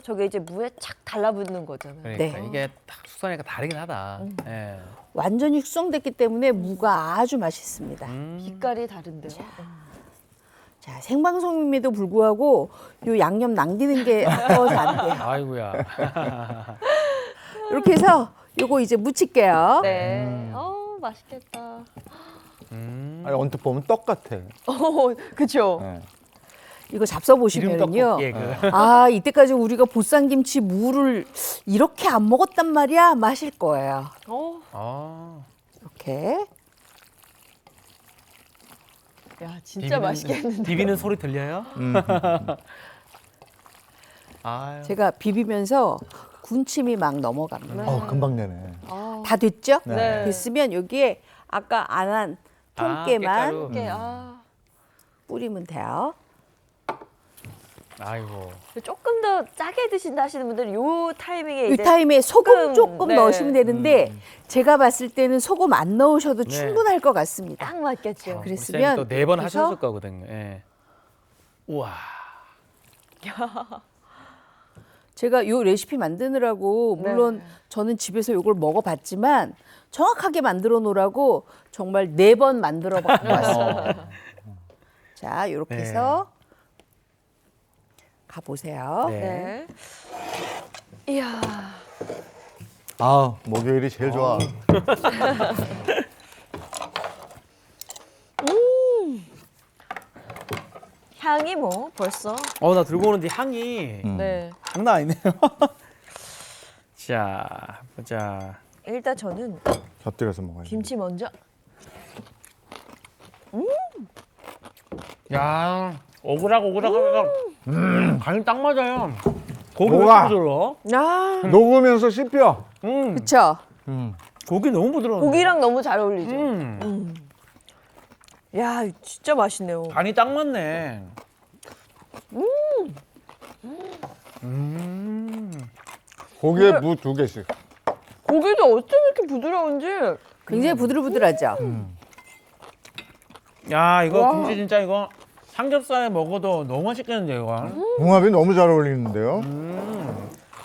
저게 이제 무에 착 달라붙는 거잖아요. 그러니까 네. 이게 딱 숙성하니까 다르긴 하다. 예. 완전히 숙성됐기 때문에 무가 아주 맛있습니다. 빛깔이 다른데요. 자, 생방송임에도 불구하고 요 양념 남기는 게 아까워서 안 돼요. 아이고야. 이렇게 해서 요거 이제 무칠게요. 네. 맛있겠다. 아니, 언뜻 보면 떡 같아. 그쵸. 네. 이거 잡숴 보시면요. 기름떡볶이에 이때까지 우리가 보쌈김치 무를 이렇게 안 먹었단 말이야. 마실 거예요. 아. 이렇게. 야, 진짜 맛있겠는데. 비비는 소리 들려요? 아유. 제가 비비면서 군침이 막 넘어갑니다. 금방 내네. 다 됐죠? 네. 됐으면 여기에 아까 안 한 통깨만 깻가루. 이렇게, 뿌리면 돼요. 아이고. 조금 더 짜게 드신다 하시는 분들은 요 타이밍에 이 이제 타임에 소금 소금, 조금 네. 넣으시면 되는데 제가 봤을 때는 소금 안 넣으셔도 네. 충분할 것 같습니다. 딱 맞겠죠. 그랬으면 또 4번 이렇게 해서 하셨을 거거든요. 예. 우와. 제가 요 레시피 만드느라고 물론 저는 집에서 요걸 먹어봤지만 정확하게 만들어 놓으라고 정말 4번 만들어 갖고 왔습니다. 자, 이렇게 네. 해서 가보세요. 네. 네. 이야. 아, 목요일이 제일 좋아. 향이 뭐 벌써. 나 들고 오는데 향이 네. 장난 아니네요. 자, 보자. 일단 저는 곁들여서 먹어야지. 김치 먼저. 야, 오그락오그락. 간이 딱 맞아요. 고기 왜 뭐가? 이렇게 부드러워? 아, 녹으면서 씹혀. 그렇죠? 고기 너무 부드러워. 고기랑 너무 잘 어울리죠. 야, 진짜 맛있네요. 간이 딱 맞네. 고기에 무 2개씩. 고기도 어쩜 이렇게 부드러운지. 굉장히 부들부들하죠? 야, 이거 김치 진짜 이거 삼겹살에 먹어도 너무 맛있겠는데 이거. 궁합이 너무 잘 어울리는데요.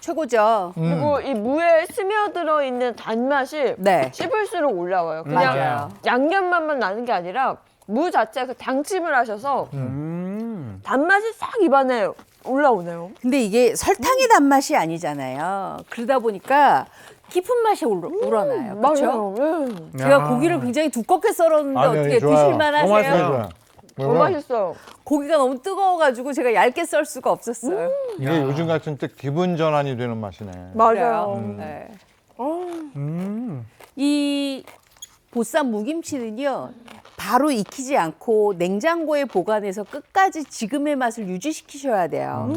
최고죠? 그리고 이 무에 스며들어 있는 단맛이 네. 씹을수록 올라와요. 그냥 맞아요. 양념 맛만 나는 게 아니라 무 자체가 그 당침을 하셔서 단맛이 싹 입안에 올라오네요. 근데 이게 설탕의 단맛이 아니잖아요. 그러다 보니까 깊은 맛이 우러나요. 그렇죠? 맞아요. 제가 고기를 굉장히 두껍게 썰었는데 아니, 어떻게 좋아요. 드실만 너무 하세요? 맛있어요. 너무 맛있어요. 고기가 너무 뜨거워가지고 제가 얇게 썰 수가 없었어요. 이게 요즘 같은 때 기분 전환이 되는 맛이네. 맞아요. 네. 이 보쌈 무김치는요. 바로 익히지 않고 냉장고에 보관해서 끝까지 지금의 맛을 유지시키셔야 돼요.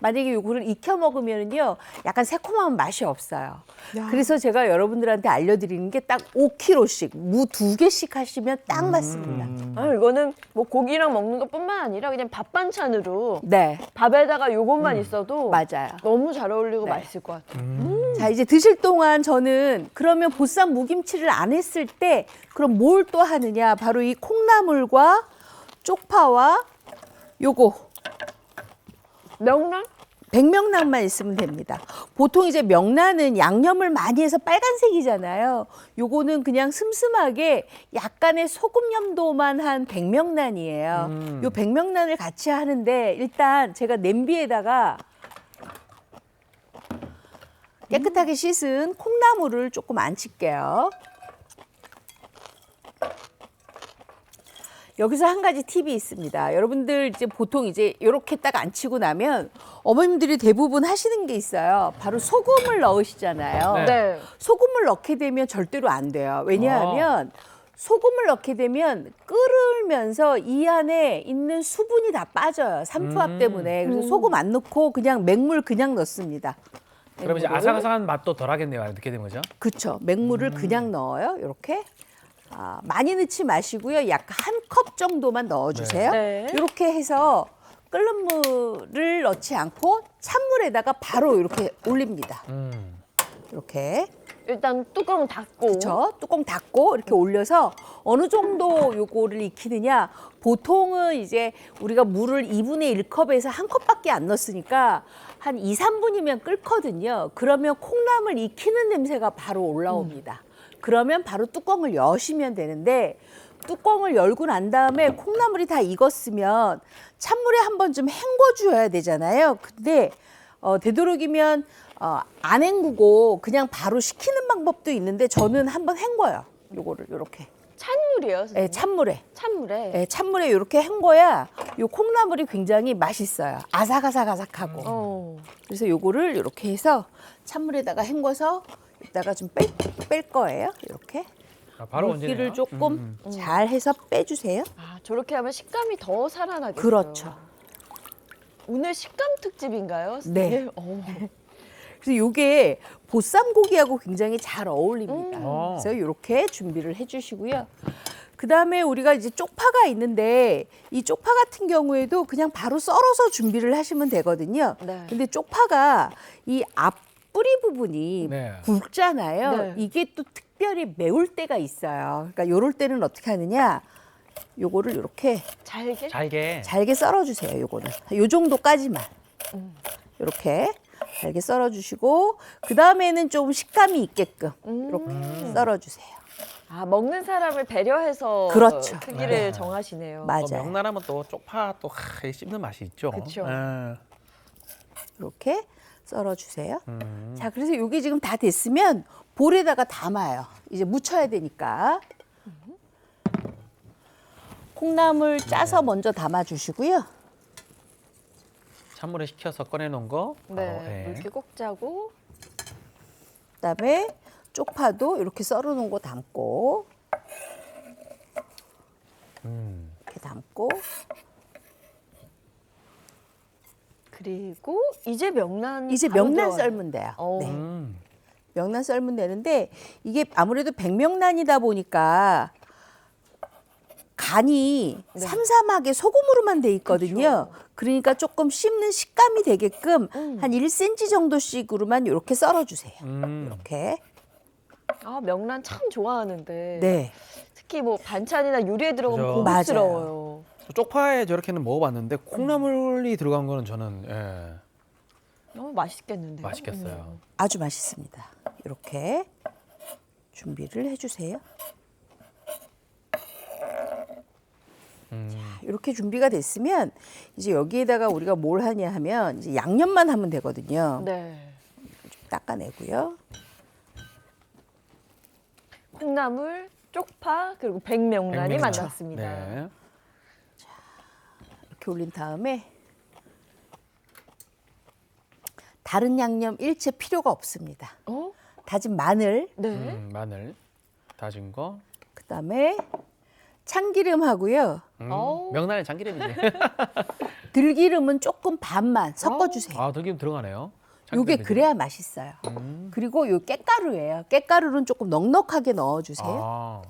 만약에 요거를 익혀 먹으면요, 약간 새콤한 맛이 없어요. 그래서 제가 여러분들한테 알려드리는 게 딱 5kg씩 무 2개씩 하시면 딱 맞습니다. 아, 이거는 뭐 고기랑 먹는 것뿐만 아니라 그냥 밥 반찬으로 네, 밥에다가 요것만 있어도 맞아요. 너무 잘 어울리고 네. 맛있을 것 같아요. 자, 이제 드실 동안 저는 그러면 보쌈 무김치를 안 했을 때 그럼 뭘 또 하느냐? 바로 이 콩나물과 쪽파와 요거 명란? 백명란만 있으면 됩니다. 보통 이제 명란은 양념을 많이 해서 빨간색이잖아요. 요거는 그냥 슴슴하게 약간의 소금 염도만 한 백명란이에요. 요 백명란을 같이 하는데 일단 제가 냄비에다가 깨끗하게 씻은 콩나물을 조금 안칠게요. 여기서 한 가지 팁이 있습니다. 여러분들 이제 보통 이제 이렇게 딱 안치고 나면 어머님들이 대부분 하시는 게 있어요. 바로 소금을 넣으시잖아요. 네. 네. 소금을 넣게 되면 절대로 안 돼요. 왜냐하면 소금을 넣게 되면 끓으면서 이 안에 있는 수분이 다 빠져요. 삼투압 때문에. 그래서 소금 안 넣고 그냥 맹물 그냥 넣습니다. 그럼 이제 맹물을. 아삭아삭한 맛도 덜 하겠네요. 이렇게 된 거죠? 그렇죠. 맹물을 그냥 넣어요. 이렇게. 많이 넣지 마시고요. 약 한 컵 정도만 넣어주세요. 네. 이렇게 해서 끓는 물을 넣지 않고 찬물에다가 바로 이렇게 올립니다. 이렇게. 일단 뚜껑 닫고. 그렇죠. 뚜껑 닫고 이렇게 올려서 어느 정도 요거를 익히느냐. 보통은 이제 우리가 물을 2분의 1컵에서 한 컵밖에 안 넣었으니까 한 2, 3분이면 끓거든요. 그러면 콩나물 익히는 냄새가 바로 올라옵니다. 그러면 바로 뚜껑을 여시면 되는데 뚜껑을 열고 난 다음에 콩나물이 다 익었으면 찬물에 한번 좀 헹궈줘야 되잖아요. 근데 되도록이면 안 헹구고 그냥 바로 식히는 방법도 있는데 저는 한번 헹궈요. 요거를 요렇게. 찬물이에요, 선생님? 네, 찬물에. 찬물에. 네, 찬물에 이렇게 헹궈야 요 콩나물이 굉장히 맛있어요. 아삭아삭하고. 그래서 요거를 이렇게 해서 찬물에다가 헹궈서 이따가 좀 뺄 거예요. 이렇게. 바로 물기를 얹어내요? 조금 잘 해서 빼주세요. 아, 저렇게 하면 식감이 더 살아나겠어요. 그렇죠. 오늘 식감 특집인가요? 네. 예, 그래서 이게 보쌈고기하고 굉장히 잘 어울립니다. 어. 그래서 이렇게 준비를 해주시고요. 그 다음에 우리가 이제 쪽파가 있는데 이 쪽파 같은 경우에도 그냥 바로 썰어서 준비를 하시면 되거든요. 네. 근데 쪽파가 이 앞뿌리 부분이 네. 굵잖아요. 네. 이게 또 특별히 매울 때가 있어요. 그러니까 요럴 때는 어떻게 하느냐? 요거를 이렇게 잘게? 잘게 썰어주세요. 요거는 요 정도까지만 이렇게 잘게 썰어주시고 그 다음에는 좀 식감이 있게끔 이렇게 썰어주세요. 아, 먹는 사람을 배려해서 그렇죠. 크기를 네. 정하시네요. 맞아요. 명란하면 또 쪽파 또 씹는 맛이 있죠. 그쵸. 예. 이렇게 썰어주세요. 자, 그래서 이게 지금 다 됐으면 볼에다가 담아요. 이제 묻혀야 되니까. 콩나물 짜서 먼저 담아주시고요. 찬물에 식혀서 꺼내놓은 거. 네, 물기 꼭 짜고. 그다음에 쪽파도 이렇게 썰어놓은 거 담고 이렇게 담고 그리고 이제 명란 이제 바로 명란 들어가요. 썰면 돼요. 어. 네. 명란 썰면 되는데 이게 아무래도 백명란이다 보니까 간이 네. 삼삼하게 소금으로만 돼 있거든요. 그러니까 조금 씹는 식감이 되게끔 한 1cm 정도씩으로만 이렇게 썰어주세요. 이렇게. 아, 명란 참 좋아하는데. 네. 특히 뭐 반찬이나 요리에 들어가면 그죠. 고급스러워요. 쪽파에 저렇게는 먹어봤는데 콩나물이 들어간 거는 저는 너무 맛있겠는데요. 맛있겠어요. 아주 맛있습니다. 이렇게 준비를 해주세요. 자, 이렇게 준비가 됐으면 이제 여기에다가 우리가 뭘 하냐 하면 이제 양념만 하면 되거든요. 네. 좀 닦아내고요. 콩나물, 쪽파, 그리고 백명란이 백명란. 만났습니다. 네. 이렇게 올린 다음에 다른 양념 일체 필요가 없습니다. 어? 다진 마늘, 네. 마늘 다진 거. 그다음에 참기름하고요. 어우. 명란에 참기름이지. 들기름은 조금 반만 섞어주세요. 아, 들기름 들어가네요. 요게 참기름이지. 그래야 맛있어요. 그리고 요 깻가루예요. 깻가루는 조금 넉넉하게 넣어주세요. 아,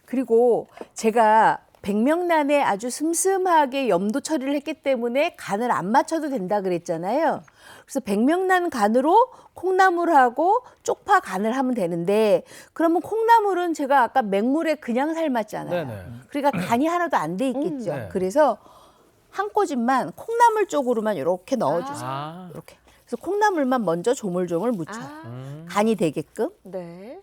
그리고 제가 백명란에 아주 슴슴하게 염도 처리를 했기 때문에 간을 안 맞춰도 된다 그랬잖아요. 그래서 백명란 간으로 콩나물하고 쪽파 간을 하면 되는데 그러면 콩나물은 제가 아까 맹물에 그냥 삶았잖아요. 네네. 그러니까 간이 하나도 안 돼 있겠죠. 네. 그래서 한 꼬집만 콩나물 쪽으로만 이렇게 넣어주세요. 아, 이렇게. 그래서 콩나물만 먼저 조물조물 묻혀요. 아, 간이 되게끔. 네.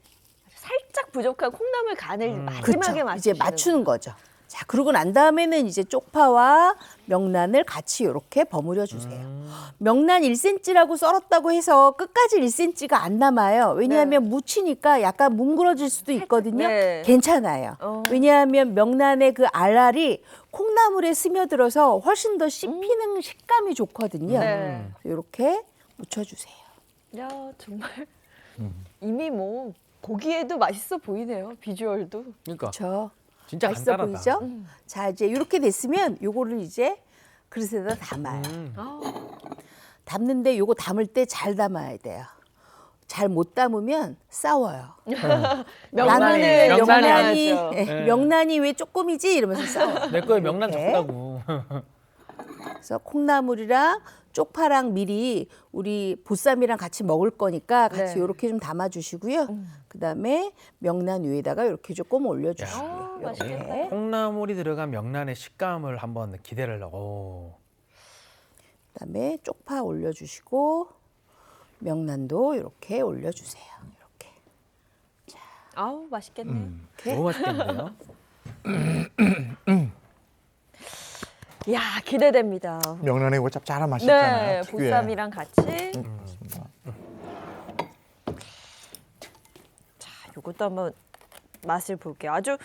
살짝 부족한 콩나물 간을 마지막에 그렇죠. 맞추시는 이제 맞추는 거죠. 자, 그러고 난 다음에는 이제 쪽파와 명란을 같이 이렇게 버무려 주세요. 명란 1cm라고 썰었다고 해서 끝까지 1cm가 안 남아요. 왜냐하면 무치니까 약간 뭉그러질 수도 있거든요. 네. 괜찮아요. 왜냐하면 명란의 그 알알이 콩나물에 스며들어서 훨씬 더 씹히는 식감이 좋거든요. 네. 이렇게 묻혀주세요. 야, 정말 이미 뭐 보기에도 맛있어 보이네요. 비주얼도. 그러니까 그렇죠. 진짜 맛있어 간단하다. 보이죠? 자, 이제 이렇게 됐으면 요거를 이제 그릇에다 담아요. 아, 담는데 요거 담을 때 잘 담아야 돼요. 잘 못 담으면 싸워요. 명란을 명란이 명란하죠. 예, 명란이 왜 조금이지 이러면서 싸워요. 내 거에 명란 이렇게. 적다고. 그래서 콩나물이랑 쪽파랑 미리 우리 보쌈이랑 같이 먹을 거니까 같이 네. 이렇게 좀 담아주시고요. 그다음에 명란 위에다가 이렇게 조금 올려주시고요. 아, 이렇게. 맛있겠다. 콩나물이 들어간 명란의 식감을 한번 기대를 하고. 그다음에 쪽파 올려주시고 명란도 이렇게 올려주세요. 이렇게. 아우, 맛있겠네. 너무 맛있겠는데요? 야, 기대됩니다. 명란에 이거 짭짤한 맛이 있잖아요. 네, 특유의. 보쌈이랑 같이. 자, 요것도 한번 맛을 볼게요. 아주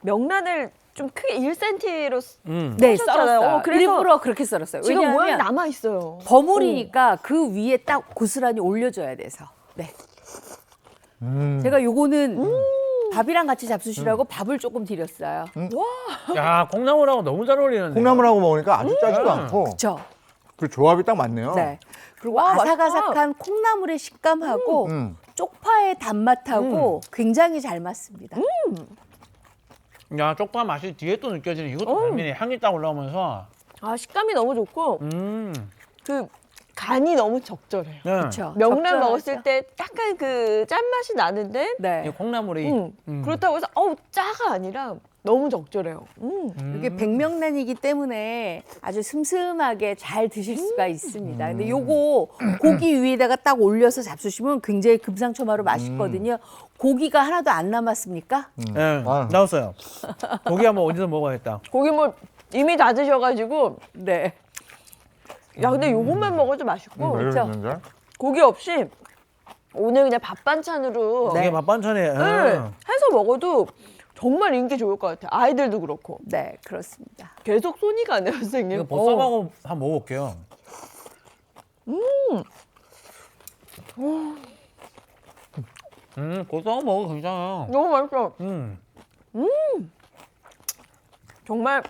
명란을 좀 크게 1cm로 네, 썰었잖아요. 썰었어요. 그래서 일부러 그렇게 썰었어요. 지금 모양이 왜냐하면 남아 있어요. 버무리니까 그 위에 딱 고스란히 올려줘야 돼서. 네. 제가 요거는 밥이랑 같이 잡수시라고 밥을 조금 드렸어요. 야, 콩나물하고 너무 잘 어울리는데. 콩나물하고 먹으니까 아주 짜지도 않고 그렇죠. 그 조합이 딱 맞네요. 네. 그리고 와, 아삭아삭한 콩나물의 식감하고 쪽파의 단맛하고 굉장히 잘 맞습니다. 야, 쪽파 맛이 뒤에 또 느껴지는 이것도 별미네. 향이 딱 올라오면서. 아, 식감이 너무 좋고 그 간이 너무 적절해요. 네. 그렇죠. 명란 적절하죠. 먹었을 때 약간 그 짠맛이 나는데 이 네. 콩나물이 그렇다고 해서 짜가 아니라 너무 적절해요. 이게 백명란이기 때문에 아주 슴슴하게 잘 드실 수가 있습니다. 근데 요거 고기 위에다가 딱 올려서 잡수시면 굉장히 금상첨화로 맛있거든요. 고기가 하나도 안 남았습니까? 네, 아. 나왔어요. 고기 한번 어디서 먹어야겠다. 고기 뭐 이미 다 드셔가지고 네. 야 근데 요것만 먹어도 맛있고 그렇죠. 고기 없이 오늘 그냥 밥 반찬으로 이게 밥 반찬에. 해서 먹어도 정말 인기 좋을 것 같아요. 아이들도 그렇고 네, 그렇습니다. 계속 손이 가네요, 선생님. 이거 보쌈하고 한번 먹어볼게요. 보쌈하고 먹어도 괜찮아요. 너무 맛있어. 정말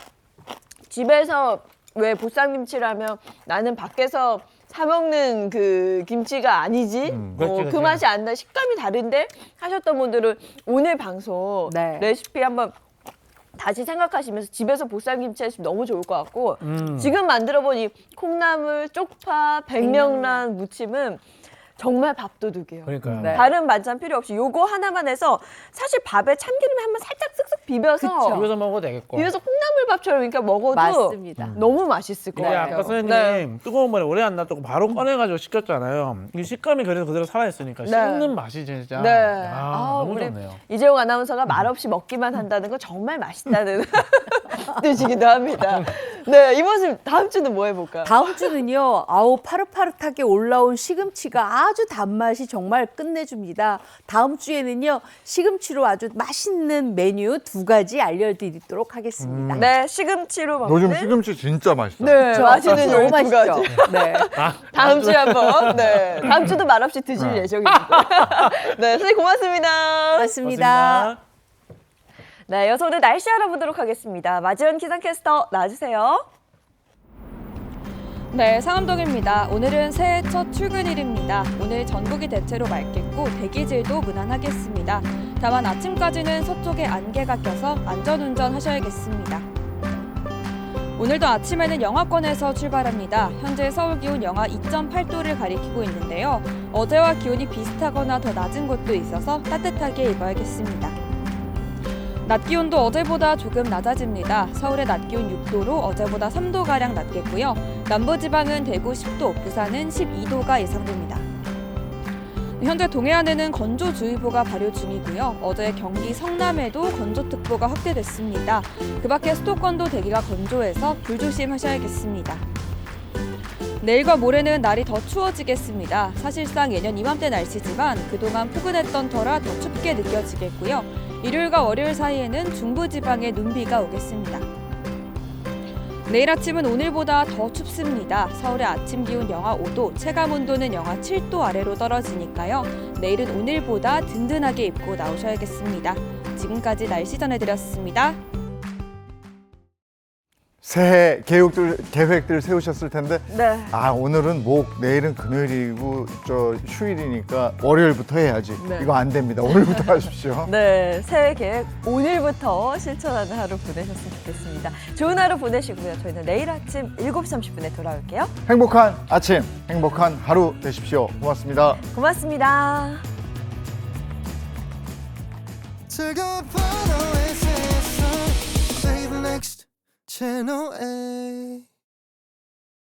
집에서 왜 보쌈김치라면 나는 밖에서 사 먹는 그 김치가 아니지. 그렇지, 그 그렇지. 맛이 안 나. 식감이 다른데 하셨던 분들은 오늘 방송 네. 레시피 한번 다시 생각하시면서 집에서 보쌈김치 하시면 너무 좋을 것 같고 지금 만들어본 이 콩나물, 쪽파, 백명란 무침은 정말 밥도둑이에요. 그러니까요. 네. 다른 반찬 필요 없이 요거 하나만 해서 사실 밥에 참기름에 한번 살짝 쓱쓱 비벼서 집에서 먹어도 되겠고. 비벼서 콩나물밥처럼 이렇게 먹어도 맞습니다. 너무 맛있을 것 근데 같아요. 아까 선생님 네. 뜨거운 물에 오래 안 놔두고 바로 꺼내가지고 식혔잖아요. 이 식감이 그래서 그대로 살아있으니까 네. 씹는 맛이 진짜 네. 야, 너무 우리 좋네요. 이재용 아나운서가 말없이 먹기만 한다는 건 정말 맛있다는 뜻이기도 합니다. 네, 이번 다음 주는 뭐 해볼까요? 다음 주는요, 아우 파릇파릇하게 올라온 시금치가 아주 단맛이 정말 끝내줍니다. 다음 주에는요, 시금치로 아주 맛있는 메뉴 2가지 알려드리도록 하겠습니다. 네, 시금치로 먹는 요즘 시금치 진짜 맛있어요. 네, 맛있는 너무 요리 두 가지. 맛있죠. 네. 다음 주에 한번 네, 다음 주도 말없이 드실 예정입니다. 네, 선생님 고맙습니다. 고맙습니다. 네, 이어서 오늘 날씨 알아보도록 하겠습니다. 마지원 기상캐스터 나와주세요. 네, 상암동입니다. 오늘은 새해 첫 출근일입니다. 오늘 전국이 대체로 맑겠고 대기질도 무난하겠습니다. 다만 아침까지는 서쪽에 안개가 껴서 안전운전 하셔야겠습니다. 오늘도 아침에는 영하권에서 출발합니다. 현재 서울 기온 영하 2.8도를 가리키고 있는데요. 어제와 기온이 비슷하거나 더 낮은 곳도 있어서 따뜻하게 입어야겠습니다. 낮 기온도 어제보다 조금 낮아집니다. 서울의 낮 기온 6도로 어제보다 3도가량 낮겠고요. 남부지방은 대구 10도, 부산은 12도가 예상됩니다. 현재 동해안에는 건조주의보가 발효 중이고요. 어제 경기 성남에도 건조특보가 확대됐습니다. 그 밖에 수도권도 대기가 건조해서 불조심하셔야겠습니다. 내일과 모레는 날이 더 추워지겠습니다. 사실상 예년 이맘때 날씨지만 그동안 포근했던 터라 더 춥게 느껴지겠고요. 일요일과 월요일 사이에는 중부지방에 눈비가 오겠습니다. 내일 아침은 오늘보다 더 춥습니다. 서울의 아침 기온 영하 5도, 체감온도는 영하 7도 아래로 떨어지니까요. 내일은 오늘보다 든든하게 입고 나오셔야겠습니다. 지금까지 날씨 전해드렸습니다. 새해 계획들 세우셨을 텐데 네. 오늘은 목, 내일은 금요일이고 저 휴일이니까 월요일부터 해야지. 네. 이거 안 됩니다. 오늘부터 하십시오. 네, 새해 계획 오늘부터 실천하는 하루 보내셨으면 좋겠습니다. 좋은 하루 보내시고요. 저희는 내일 아침 7시 30분에 돌아올게요. 행복한 아침, 행복한 하루 되십시오. 고맙습니다. 고맙습니다. 즐거운 밤 오아시스에서 Play the next channel A